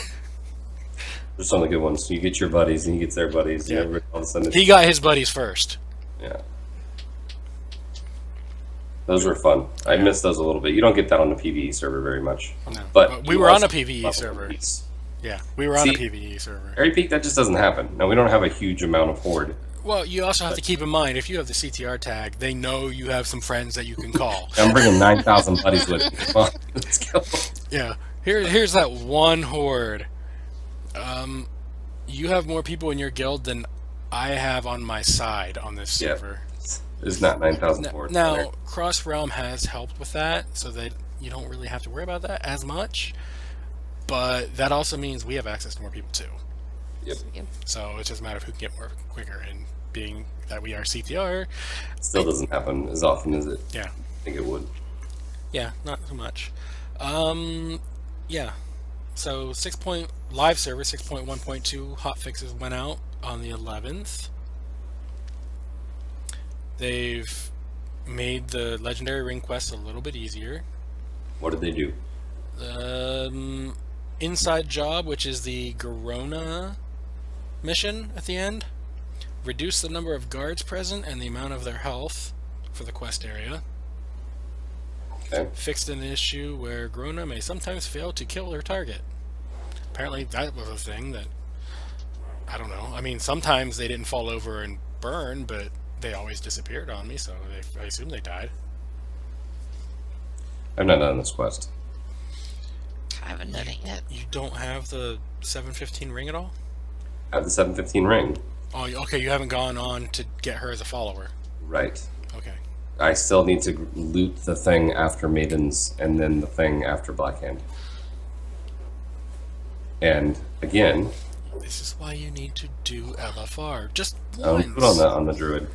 there's some of the good ones. You get your buddies and he gets their buddies, Yeah. and everybody all of a sudden. He got his buddies first. Yeah. Those were fun. I missed those a little bit. You don't get that on the PvE server very much. No, But we you were on also a PvE level server. peace. Yeah, we were on a See- PvE server. Airy Peak, that just doesn't happen. No, we don't have a huge amount of Horde. Well, you also have to keep in mind, if you have the CTR tag, they know you have some friends that you can call. I'm bringing 9,000 buddies with me. Come on, let's go. Yeah, here's that one Horde. You have more people in your guild than I have on my side on this Yeah. server. There's not 9,000 Horde. Now, Cross Realm has helped with that, so that you don't really have to worry about that as much. But that also means we have access to more people too. Yep. So it's just a matter of who can get more quicker. And being that we are CTR, Still doesn't happen as often as it. yeah, I think it would. yeah, not so much. Yeah. So live server 6.1.2 hotfixes went out on the 11th. They've made the legendary ring quest a little bit easier. What did they do? Inside job, which is the Garona mission at the end, reduce the number of guards present and the amount of their health for the quest area. Okay. Fixed an issue where Garona may sometimes fail to kill their target. Apparently that was a thing that, I don't know. I mean, sometimes they didn't fall over and burn, but they always disappeared on me, so I assume they died. I've not done this quest. I haven't done it yet. You don't have the 715 ring at all? I have the 715 ring. Oh, okay, you haven't gone on to get her as a follower. Right. Okay. I still need to loot the thing after Maidens and then the thing after Blackhand. And again, This is why you need to do LFR. Just I'm once. good on the druid.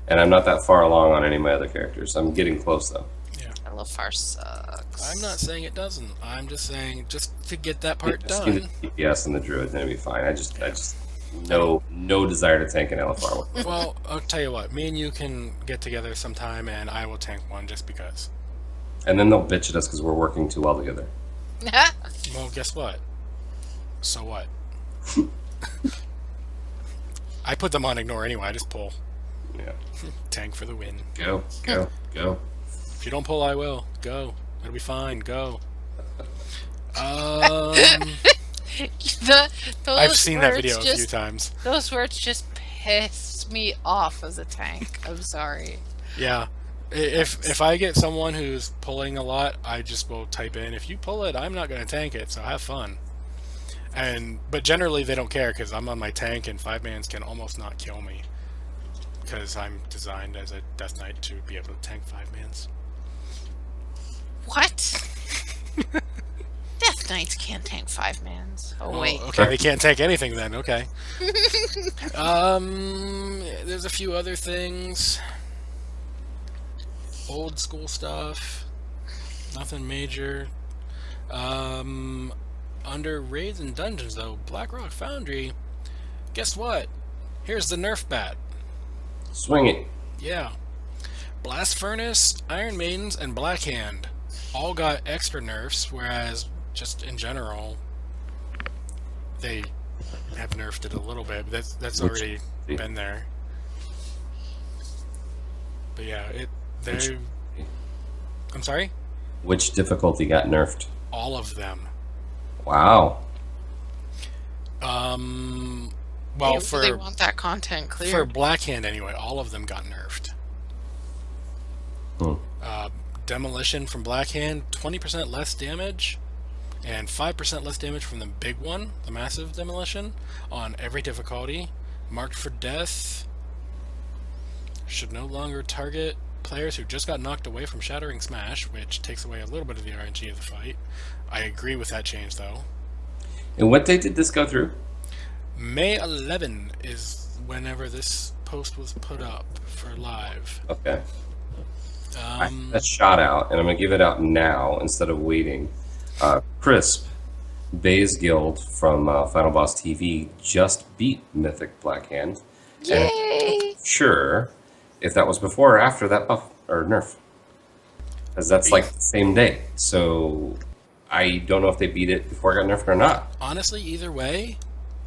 And I'm not that far along on any of my other characters. I'm getting close though. Yeah. LFR sucks. I'm not saying it doesn't. I'm just saying just to get that part Just need done. the DPS and the druid, then it'll be fine. I just no desire to tank an LFR. Well, I'll tell you what. Me and you can get together sometime, and I will tank one just because. And then they'll bitch at us because we're working too well together. Well, guess what? So what? I put them on ignore anyway. I just pull. Yeah. Tank for the win. Go. If you don't pull, I will. Go. It'll be fine. Go. I've seen that video a few times. Those words just piss me off as a tank. I'm sorry. Yeah. If I get someone who's pulling a lot, I just will type in, if you pull it, I'm not going to tank it, so have fun. But generally they don't care because I'm on my tank and 5-mans can almost not kill me because I'm designed as a Death Knight to be able to tank 5-mans. What? Death Knights can't tank 5-mans. Oh, wait. Okay, they can't tank anything then. Okay. There's a few other things. Old school stuff. Nothing major. Under raids and dungeons though, Blackrock Foundry. Guess what? Here's the Nerf bat. Swing it. Yeah. Blast Furnace, Iron Maidens, and Blackhand all got extra nerfs, whereas just in general they have nerfed it a little bit, but that's already been there. But yeah, I'm sorry? Which difficulty got nerfed? All of them. Wow. Well, They really want that content clear. for Blackhand anyway, all of them got nerfed. Demolition from Blackhand, 20% less damage, and 5% less damage from the big one, the massive demolition, on every difficulty. Marked for death. Should no longer target players who just got knocked away from Shattering Smash, which takes away a little bit of the RNG of the fight. I agree with that change, though. And what date did this go through? May 11 is whenever this post was put up for live. Okay. That's shot out, and I'm going to give it out now instead of waiting. Crisp, Bay's Guild from Final Boss TV just beat Mythic Blackhand. Yay! Sure, if that was before or after that buff or nerf, because that's like the same day. So I don't know if they beat it before it got nerfed or not. Honestly, either way,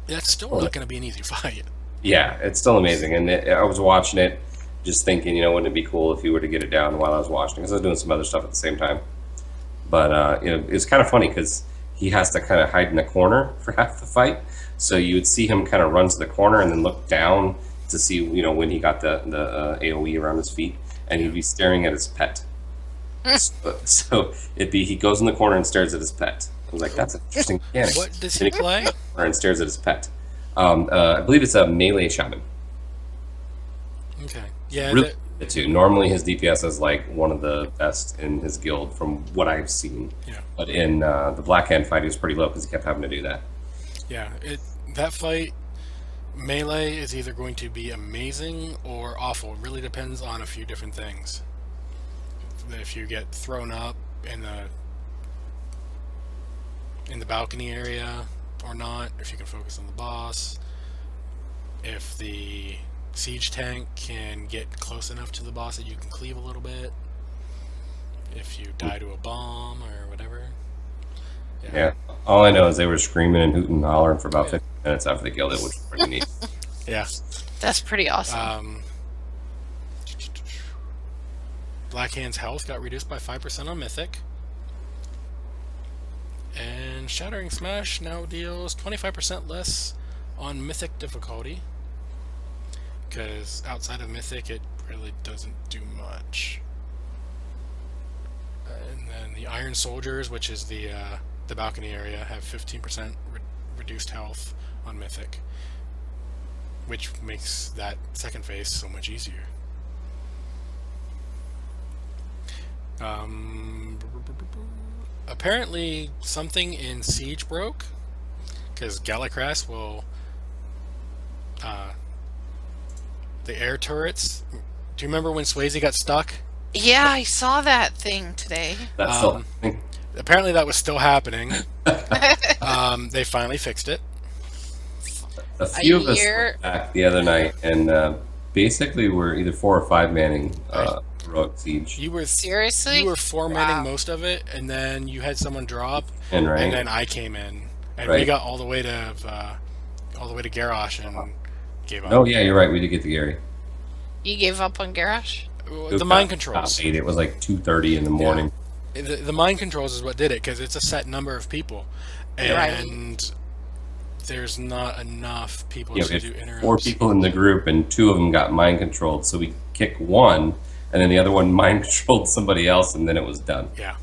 that's still not going to be an easy fight. Yeah, it's still amazing, and I was watching it, just thinking, wouldn't it be cool if you were to get it down while I was watching? Because I was doing some other stuff at the same time. But it's kind of funny because he has to kind of hide in the corner for half the fight. So you would see him kind of run to the corner and then look down to see, when he got the AOE around his feet, and he'd be staring at his pet. So it'd be he goes in the corner and stares at his pet. I was like, that's an interesting mechanic. What does he play? And stares at his pet. I believe it's a melee shaman. Okay. Yeah. Really good too. Normally his DPS is like one of the best in his guild from what I've seen. Yeah. But in the Blackhand fight, he was pretty low because he kept having to do that. Yeah. That fight, melee is either going to be amazing or awful. It really depends on a few different things. If you get thrown up in the balcony area or not, if you can focus on the boss, if the Siege tank can get close enough to the boss that you can cleave a little bit. If you die to a bomb or whatever. Yeah. All I know is they were screaming and hooting and hollering for about Yeah. 15 minutes after they killed it, which was pretty neat. Yeah. That's pretty awesome. Blackhand's health got reduced by 5% on Mythic. And Shattering Smash now deals 25% less on Mythic difficulty. Because outside of Mythic, it really doesn't do much. And then the Iron Soldiers, which is the balcony area, have 15% reduced health on Mythic. Which makes that second phase so much easier. Apparently something in Siege broke, because Galacrass will the air turrets. Do you remember when Swayze got stuck? Yeah, I saw that thing today. That's still Apparently that was still happening. They finally fixed it. a few of us year- went back the other night, and basically we're either 4 or 5 manning heroic siege. You were Seriously? You were four-manning Wow. most of it, and then you had someone drop, And right, and then I came in, and we Right. got all the way to Garrosh and gave up. oh yeah, you're right. We did get the Gary. You gave up on Garrosh? The mind controls. It was like 2:30 in the morning. The mind controls is what did it, because it's a set number of people, and there's not enough people Yeah, to we do had interrupts. 4 people in the group, and 2 of them got mind controlled. So we kicked one, and then the other one mind controlled somebody else, and then it was done. Yeah.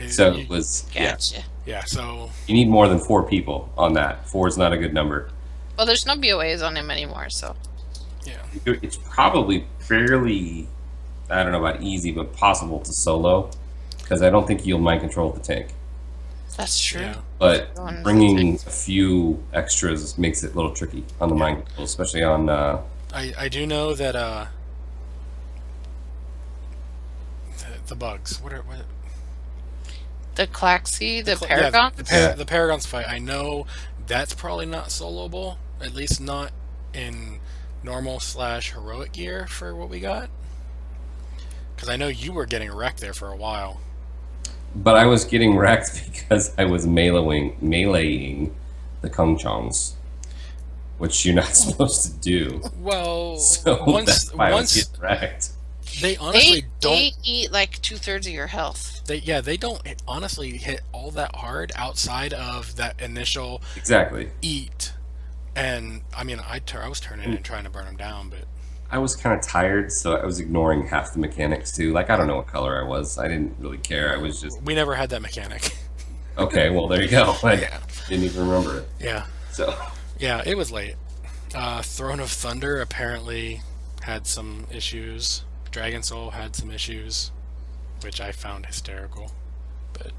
So You- it was yeah. Gotcha. yeah. So You need more than 4 people on that. 4 is not a good number. Well, there's no BOAs on him anymore, so. yeah. It's probably fairly, I don't know about easy, but possible to solo, because I don't think you'll mind control the tank. That's true. Yeah. But Go on. bringing a few extras makes it a little tricky on the mind control, especially on. I do know that the bugs. What? The Claxy, the Yeah, Paragon? the Paragon's fight. I know that's probably not soloable. At least not in normal / heroic gear for what we got. Because I know you were getting wrecked there for a while. But I was getting wrecked because I was meleeing the Kung Chongs, which you're not supposed to do. Well, So once that's why I was once getting wrecked. they honestly don't. They eat like 2/3 of your health. They don't honestly hit all that hard outside of that initial Exactly. eat. And I mean, I was turning and trying to burn them down, but I was kind of tired, so I was ignoring half the mechanics too. Like, I don't know what color I was. I didn't really care. I was just, we never had that mechanic. okay, well, there you go. I Yeah. didn't even remember it. Yeah, So, yeah, it was late. Throne of Thunder apparently had some issues. Dragon Soul had some issues, which I found hysterical, but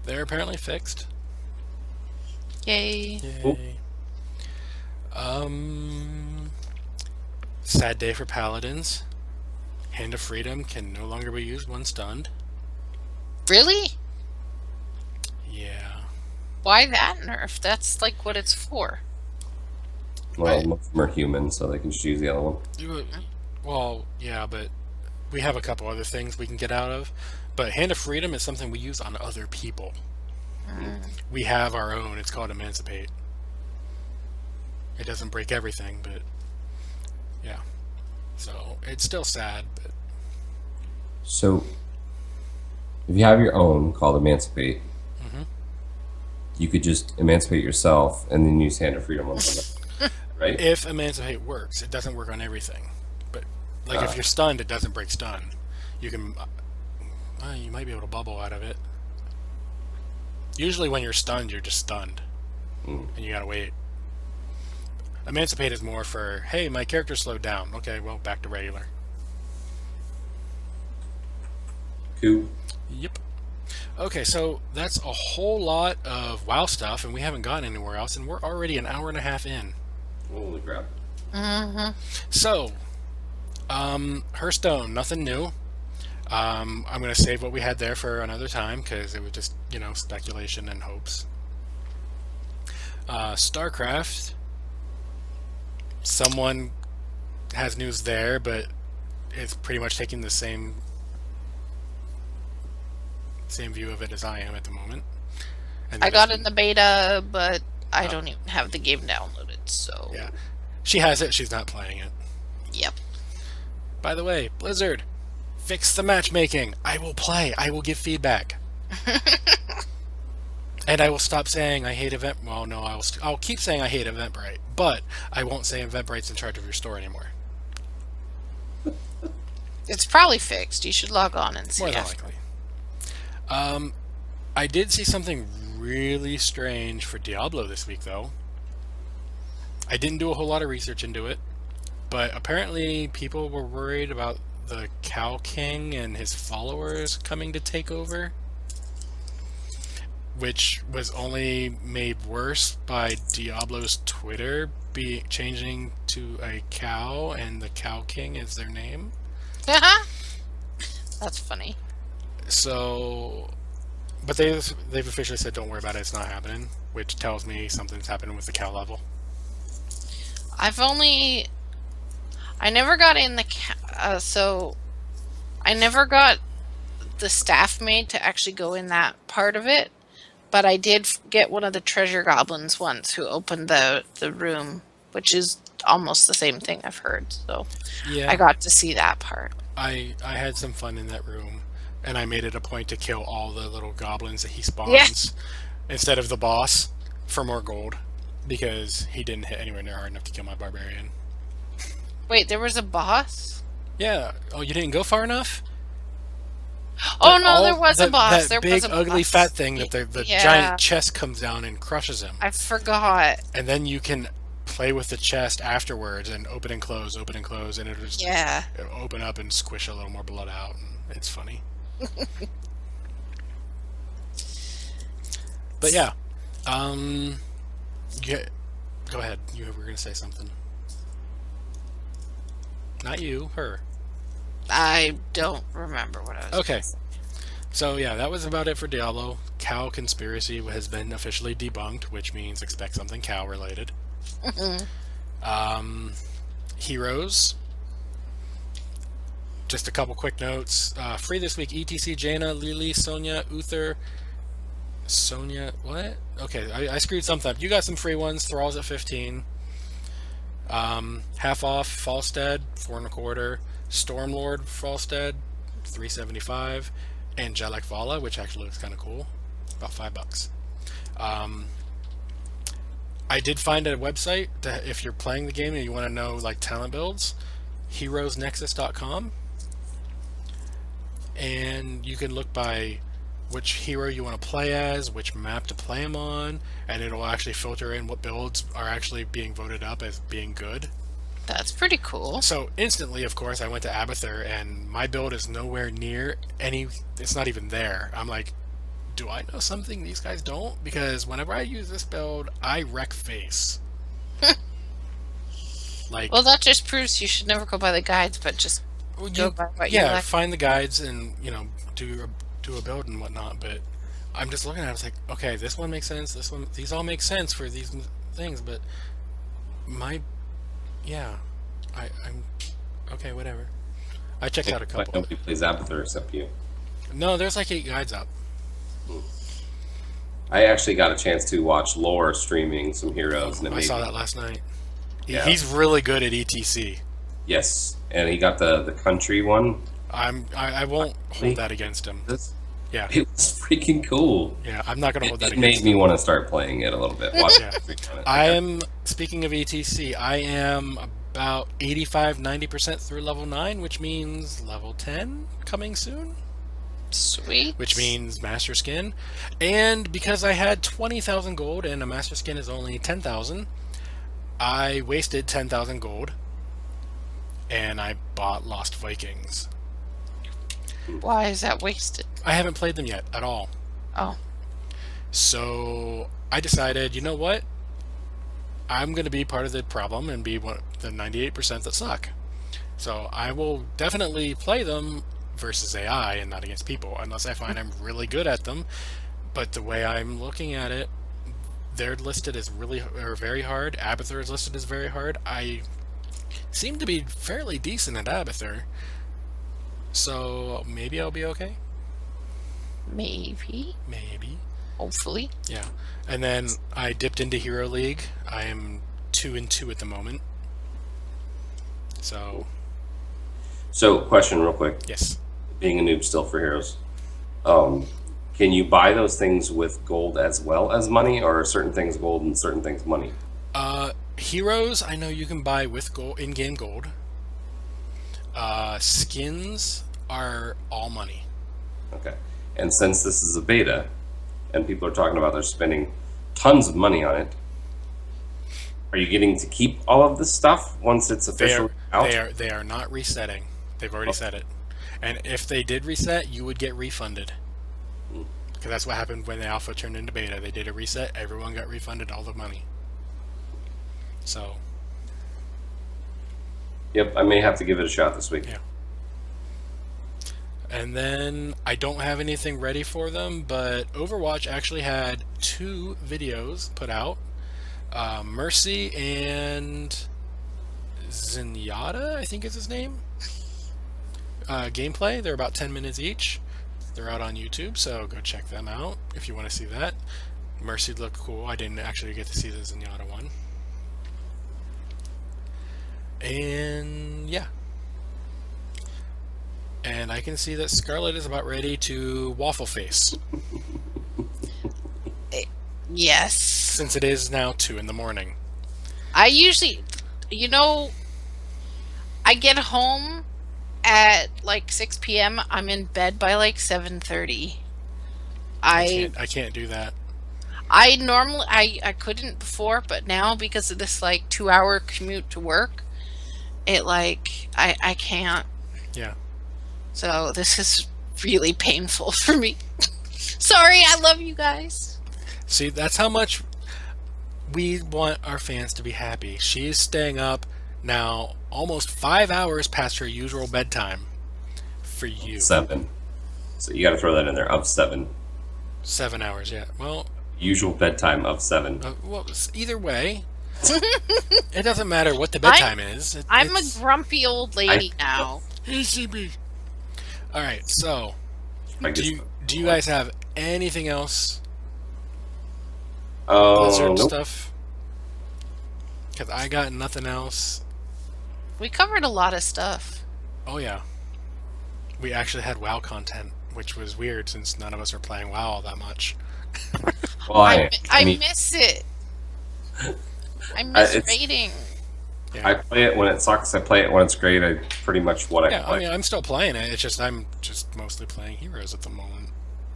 they're apparently fixed. Yay. Yay. Sad day for paladins. Hand of Freedom can no longer be used when stunned. Really? Yeah. Why that nerf? That's like what it's for. well, most of them are human, so they can just use the other one. Well, yeah, but we have a couple other things we can get out of. But Hand of Freedom is something we use on other people. We have our own. It's called Emancipate. It doesn't break everything, but yeah. So it's still sad, but So, if you have your own called Emancipate, you could just emancipate yourself and then use Hand of Freedom on somebody, right? if Emancipate works, it doesn't work on everything. But like if you're stunned, it doesn't break stun. You can, you might be able to bubble out of it. Usually, when you're stunned, you're just stunned, and you gotta wait. Emancipate is more for, hey, my character slowed down. Okay, well, back to regular. Cool. Yep. Okay, so that's a whole lot of WoW stuff, and we haven't gotten anywhere else, and we're already an hour and a half in. Holy crap. So, Hearthstone, nothing new. I'm going to save what we had there for another time, because it was just, speculation and hopes. StarCraft, someone has news there, but it's pretty much taking the same view of it as I am at the moment. And I got in the beta, but I don't even have the game downloaded, so... Yeah. She has it, she's not playing it. Yep. By the way, Blizzard, fix the matchmaking. I will play. I will give feedback. And I will stop saying I hate Event... Well, no, I'll keep saying I hate Eventbrite, but I won't say Eventbrite's in charge of your store anymore. It's probably fixed. You should log on and see. More than likely. I did see something really strange for Diablo this week, though. I didn't do a whole lot of research into it, but apparently people were worried about the Cow King and his followers coming to take over, which was only made worse by Diablo's Twitter changing to a cow, and the Cow King is their name. That's funny. So, but they've officially said don't worry about it, it's not happening, which tells me something's happening with the cow level. I never got in the so I never got the staff maid to actually go in that part of it, but I did get one of the treasure goblins once who opened the room, which is almost the same thing I've heard. So Yeah, I got to see that part. I had some fun in that room, and I made it a point to kill all the little goblins that he spawns instead of the boss for more gold, because he didn't hit anywhere near hard enough to kill my barbarian. Wait, there was a boss? Yeah. Oh, you didn't go far enough? Oh no, there was a boss. That There was big, a ugly, boss. fat thing that the Yeah. giant chest comes down and crushes him. I forgot. And then you can play with the chest afterwards and open and close, and it'll just it'll open up and squish a little more blood out. And it's funny. But yeah. Go ahead. You were going to say something. Not you, her. I don't remember what I was. Okay. So yeah, that was about it for Diablo. Cow conspiracy has been officially debunked, which means expect something cow related. Heroes. Just a couple quick notes. Free this week: ETC, Jaina, Lily, Sonia, Uther. Sonia, what? Okay, I screwed something up. You got some free ones. Thrall's at 15. Half off Falstead, 4.25. Stormlord Falstead, 375. Angelic Vala, which actually looks kind of cool, about $5. I did find a website that if you're playing the game and you want to know like talent builds, heroesnexus.com, and you can look by which hero you want to play as, which map to play them on, and it'll actually filter in what builds are actually being voted up as being good. That's pretty cool. So instantly, of course, I went to Abathur, and my build is nowhere near any. It's not even there. I'm like, do I know something these guys don't? Because whenever I use this build, I wreck face. Like, Well, that just proves you should never go by the guides, but just go by what you like. find the guides and do a build and whatnot. But I'm just looking at it, it's like, okay, this one makes sense. These all make sense for these things, but I'm okay, whatever. I checked out a couple. Nobody plays Abathur except you. No, there's like 8 guides up. I actually got a chance to watch Lore streaming some heroes, and it I made saw me- that last night. Yeah. He's really good at ETC. Yes, and he got the country one. I won't hold that against him. Yeah, It was freaking cool. yeah, I'm not gonna hold that It against made him. me want to start playing it a little bit. Watch Yeah. it. I am, speaking of ETC, I am about 85-90% through level 9, which means level 10 coming soon, Sweet. which means Master Skin. And because I had 20,000 gold and a Master Skin is only 10,000, I wasted 10,000 gold and I bought Lost Vikings. Why is that wasted? I haven't played them yet at all. Oh, So I decided, you know what? I'm going to be part of the problem and be one of the 98% that suck. So I will definitely play them versus AI and not against people, unless I find I'm really good at them. But the way I'm looking at it, they're listed as very hard. Abathur is listed as very hard. I seem to be fairly decent at Abathur, so maybe I'll be okay. Maybe. Maybe. Hopefully. Yeah. And then I dipped into Hero League. I am 2-2 at the moment. So question real quick. yes. Being a noob still for heroes, can you buy those things with gold as well as money, or are certain things gold and certain things money? Heroes, I know you can buy with gold, in-game gold. Skins are all money. Okay. And since this is a beta, and people are talking about they're spending tons of money on it, are you getting to keep all of this stuff once it's officially out? They are not resetting. They've already said it. And if they did reset, you would get refunded. Because that's what happened when the alpha turned into beta. They did a reset, everyone got refunded all the money. So. Yep, I may have to give it a shot this week. Yeah. And then I don't have anything ready for them, but Overwatch actually had 2 videos put out. Mercy and Zenyatta, I think is his name. Gameplay. They're about 10 minutes each. They're out on YouTube, so go check them out if you want to see that. Mercy looked cool. I didn't actually get to see the Zenyatta one. And yeah. And I can see that Scarlet is about ready to waffle face. Yes. Since it is now 2 in the morning. I usually, I get home at like 6 p.m. I'm in bed by like 7:30. I can't do that. I normally I couldn't before, but now because of this like 2-hour commute to work, it like I can't. Yeah. So this is really painful for me. Sorry, I love you guys. See, that's how much we want our fans to be happy. She's staying up now almost 5 hours past her usual bedtime for you. 7. So you got to throw that in there. Of 7. 7 hours, yeah. Well, Usual bedtime of 7. well, either way, it doesn't matter what the bedtime is. I'm a grumpy old lady now. ECB. All right, so I guess do you guys have anything else? Oh, Blizzard nope. stuff? Because I got nothing else. We covered a lot of stuff. Oh yeah, we actually had WoW content, which was weird since none of us are playing WoW all that much. Well, I mean, miss it. I miss raiding. Yeah. I play it when it sucks. I play it when it's great. I pretty much what I Yeah, play. I mean, I'm still playing it. It's just I'm just mostly playing Heroes at the moment.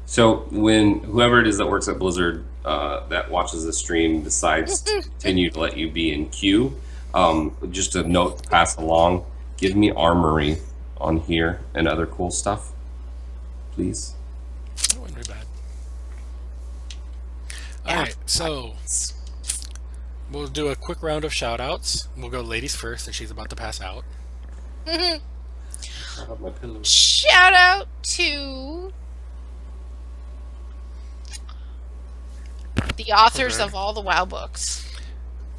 So when whoever it is that works at Blizzard that watches the stream decides to continue to let you be in queue, just a note to pass along: give me armory on here and other cool stuff, please. That wouldn't be bad. All right, so we'll do a quick round of shout-outs. We'll go ladies first, and she's about to pass out. I have my pillow. Shout out to the authors of all the WoW books.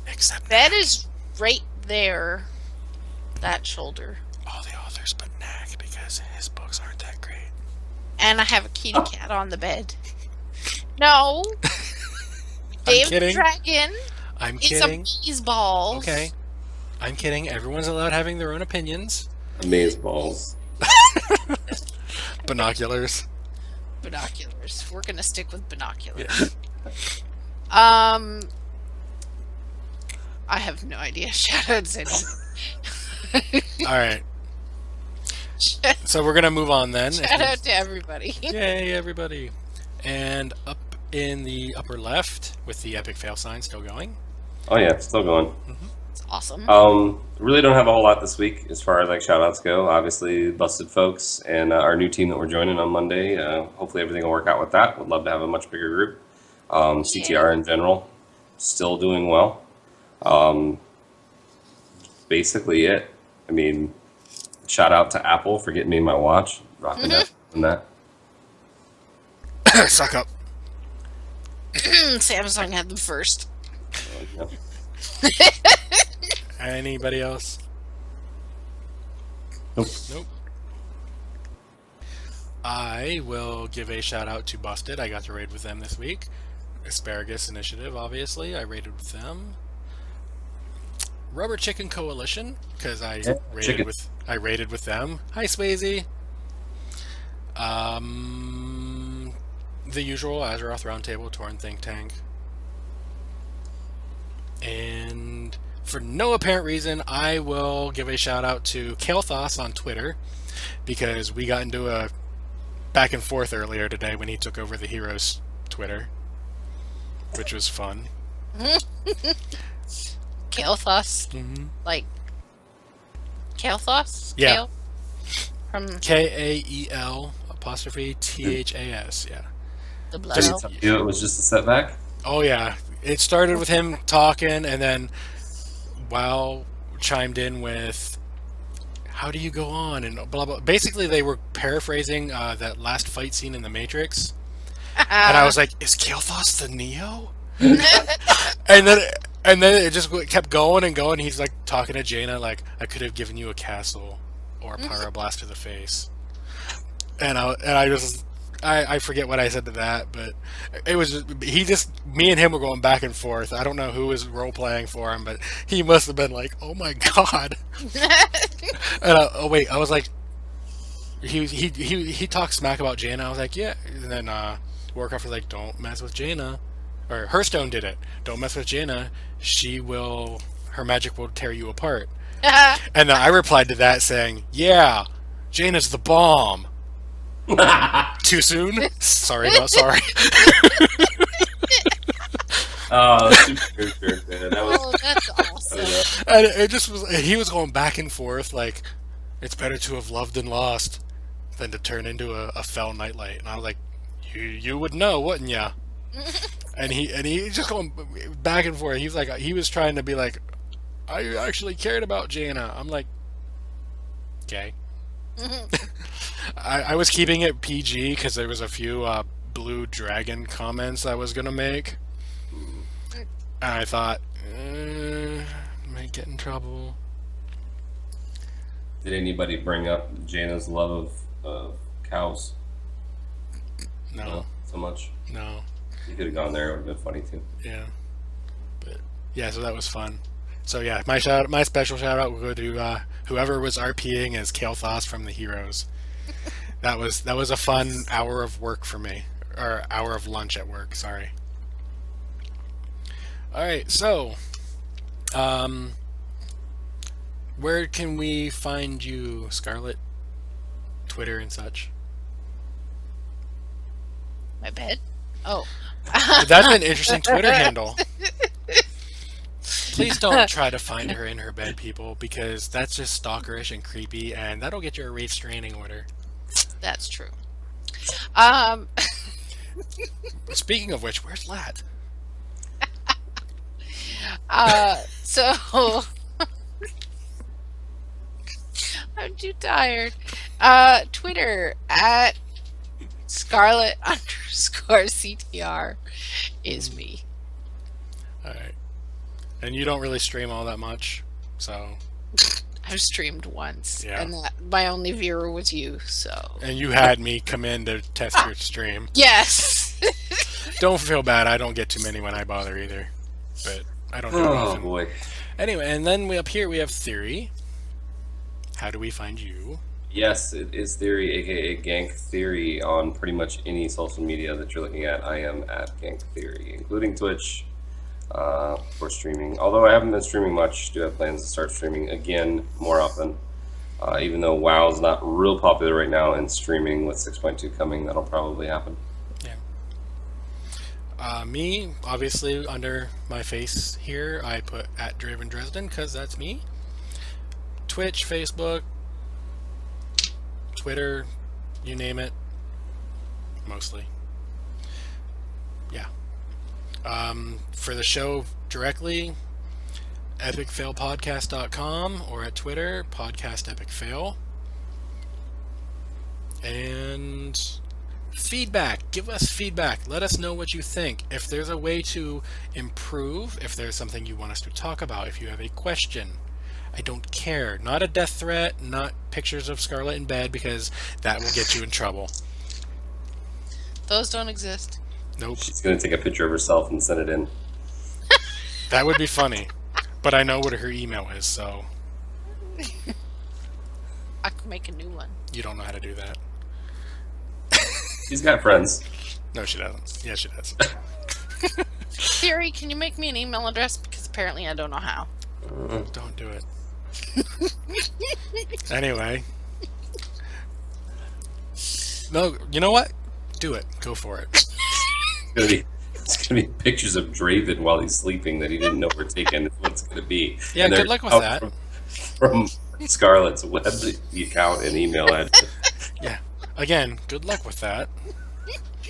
Except That is right there. That shoulder. all the authors but Knack, because his books aren't that great. And I have a kitty cat on the bed. No. Day of the kidding. Dragon I'm is kidding. a bee's balls. Okay. I'm kidding. Everyone's allowed having their own opinions. Amaze balls. Binoculars. Binoculars. We're gonna stick with binoculars. Yeah. I have no idea. Shout out to All right. So we're gonna move on then. Shout out to everybody. Yay, everybody! And up in the upper left, with the epic fail sign still going. Oh yeah, still going. It's awesome. Really don't have a whole lot this week as far as like shout outs go. Obviously, Busted Folks and our new team that we're joining on Monday. Hopefully everything will work out with that. Would love to have a much bigger group. CTR in general, still doing well. Basically it. I mean, shout out to Apple for getting me my watch. Rocking that and that. Suck up. Samsung had them first. Yeah. Anybody else? Nope. Nope. I will give a shout out to Busted. I got to raid with them this week. Asparagus Initiative, obviously. I raided with them. Rubber Chicken Coalition, because chicken. I raided with them. Hi, Swayze. The usual Azeroth Roundtable, Torn Think Tank. And for no apparent reason, I will give a shout out to Kael'thas on Twitter, because we got into a back and forth earlier today when he took over the Heroes Twitter, which was fun. Kael'thas. Mm-hmm. Like, Kael'thas? Yeah. Kael? From Kael apostrophe THAS. Yeah. the Did blood. he tell you it was just a setback? Oh yeah. It started with him talking, and then WoW chimed in with, "How do you go on?" and blah blah. Basically, they were paraphrasing that last fight scene in the Matrix, and I was like, "Is Kael'thas the Neo?" and then it just kept going and going. He's like talking to Jaina, like, "I could have given you a castle or a pyroblast to the face," and I forget what I said to that, but it was me and him were going back and forth. I don't know who was role playing for him, but he must have been like, "Oh my god!" And I was like, he talked smack about Jaina. I was like, yeah, and then Warcraft was like, "Don't mess with Jaina," or Hearthstone did it. "Don't mess with Jaina. Her magic will tear you apart." And then I replied to that saying, "Yeah, Jaina's the bomb." Too soon? Sorry, not sorry. Oh, super good, man. That was. Oh, that's awesome. And it just was. He was going back and forth like, "It's better to have loved and lost than to turn into a fell nightlight." And I was like, "You would know, wouldn't ya?" And he just going back and forth. He was trying to be like, "I actually cared about Jaina." I'm like, okay. I was keeping it PG because there was a few Blue Dragon comments I was gonna make, and I thought, might get in trouble. Did anybody bring up Jaina's love of cows? No, so much. no, You could have gone there. It would have been funny too. yeah, but yeah, so that was fun. So yeah, my special shout out will go to whoever was RPing as Kael'thas from the Heroes. That was a fun hour of work for me, or hour of lunch at work. Sorry. All right, so, where can we find you, Scarlett? Twitter and such. My bed? Oh. That's an interesting Twitter handle. Please don't try to find her in her bed, people, because that's just stalkerish and creepy, and that'll get you a restraining order. That's true. Speaking of which, where's Lat? So I'm too tired. Twitter at Scarlet_CTR is me. All right. And you don't really stream all that much, so. I've streamed once, Yeah. and my only viewer was you. So. And you had me come in to test your stream. Yes. Don't feel bad. I don't get too many when I bother either, but I don't do it Oh often. boy. Anyway, and then up here we have Theory. How do we find you? Yes, it is Theory, aka Gank Theory, on pretty much any social media that you're looking at. I am at Gank Theory, including Twitch for streaming. Although I haven't been streaming much, do have plans to start streaming again more often. Even though WoW is not real popular right now, and streaming with 6.2 coming, that'll probably happen. Yeah. Me, obviously, under my face here, I put at Draven Dresden because that's me. Twitch, Facebook, Twitter, you name it, mostly. Yeah. For the show directly, epicfailpodcast.com, or at Twitter, podcast Epic Fail. And feedback. Give us feedback. Let us know what you think. If there's a way to improve, if there's something you want us to talk about, if you have a question, I don't care. Not a death threat, not pictures of Scarlet in bed, because that will get you in trouble. Those don't exist. Nope. She's gonna take a picture of herself and send it in. That would be funny. But I know what her email is, so I could make a new one. you don't know how to do that. She's got friends. No, she doesn't. Yeah, she does. Siri, can you make me an email address? Because apparently I don't know how. Don't do it. Anyway. No, you know what? Do it. Go for it. It's gonna be pictures of Draven while he's sleeping that he didn't know were taken. Is what it's gonna be. Yeah, And good they're luck with out that. From Scarlett's web account and email address. Yeah. Again, good luck with that.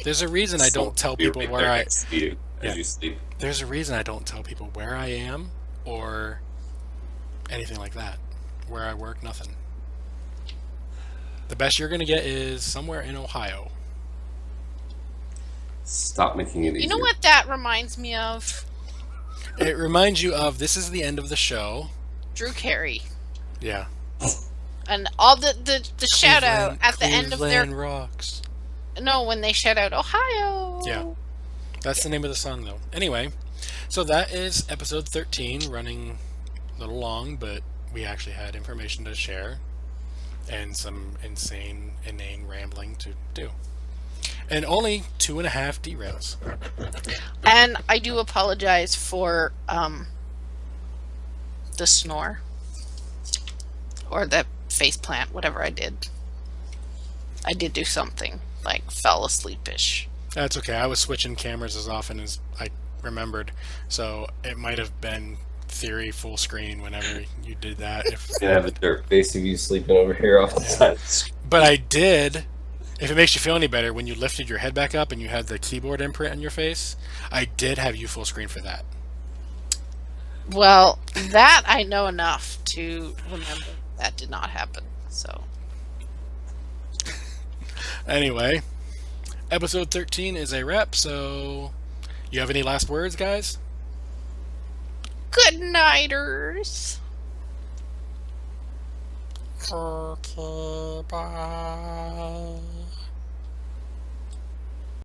There's a reason I don't tell Be people right where there I... next to you as Yeah. you sleep. There's a reason I don't tell people where I am or anything like that. Where I work, nothing. The best you're going to get is somewhere in Ohio. Stop making it easier. You know what that reminds me of? It reminds you of, this is the end of the show. Drew Carey. Yeah. And all the shout out at the end of their... Cleveland rocks. No, when they shout out, Ohio! Yeah. That's the name of the song, though. Anyway, so that is episode 13, running a little long, but we actually had information to share and some inane rambling to do. And only 2.5 derails. And I do apologize for the snore. Or the face plant, whatever I did. I did do something, like fell asleep-ish. That's okay. I was switching cameras as often as I remembered, so it might have been Theory full screen whenever you did that. Gonna have a dirt face of you sleeping over here off the side of the screen. But I did, if it makes you feel any better, when you lifted your head back up and you had the keyboard imprint on your face, I did have you full screen for that. Well, that I know enough to remember that did not happen, so... Anyway, episode 13 is a wrap, so you have any last words, guys? Good nighters! Okay.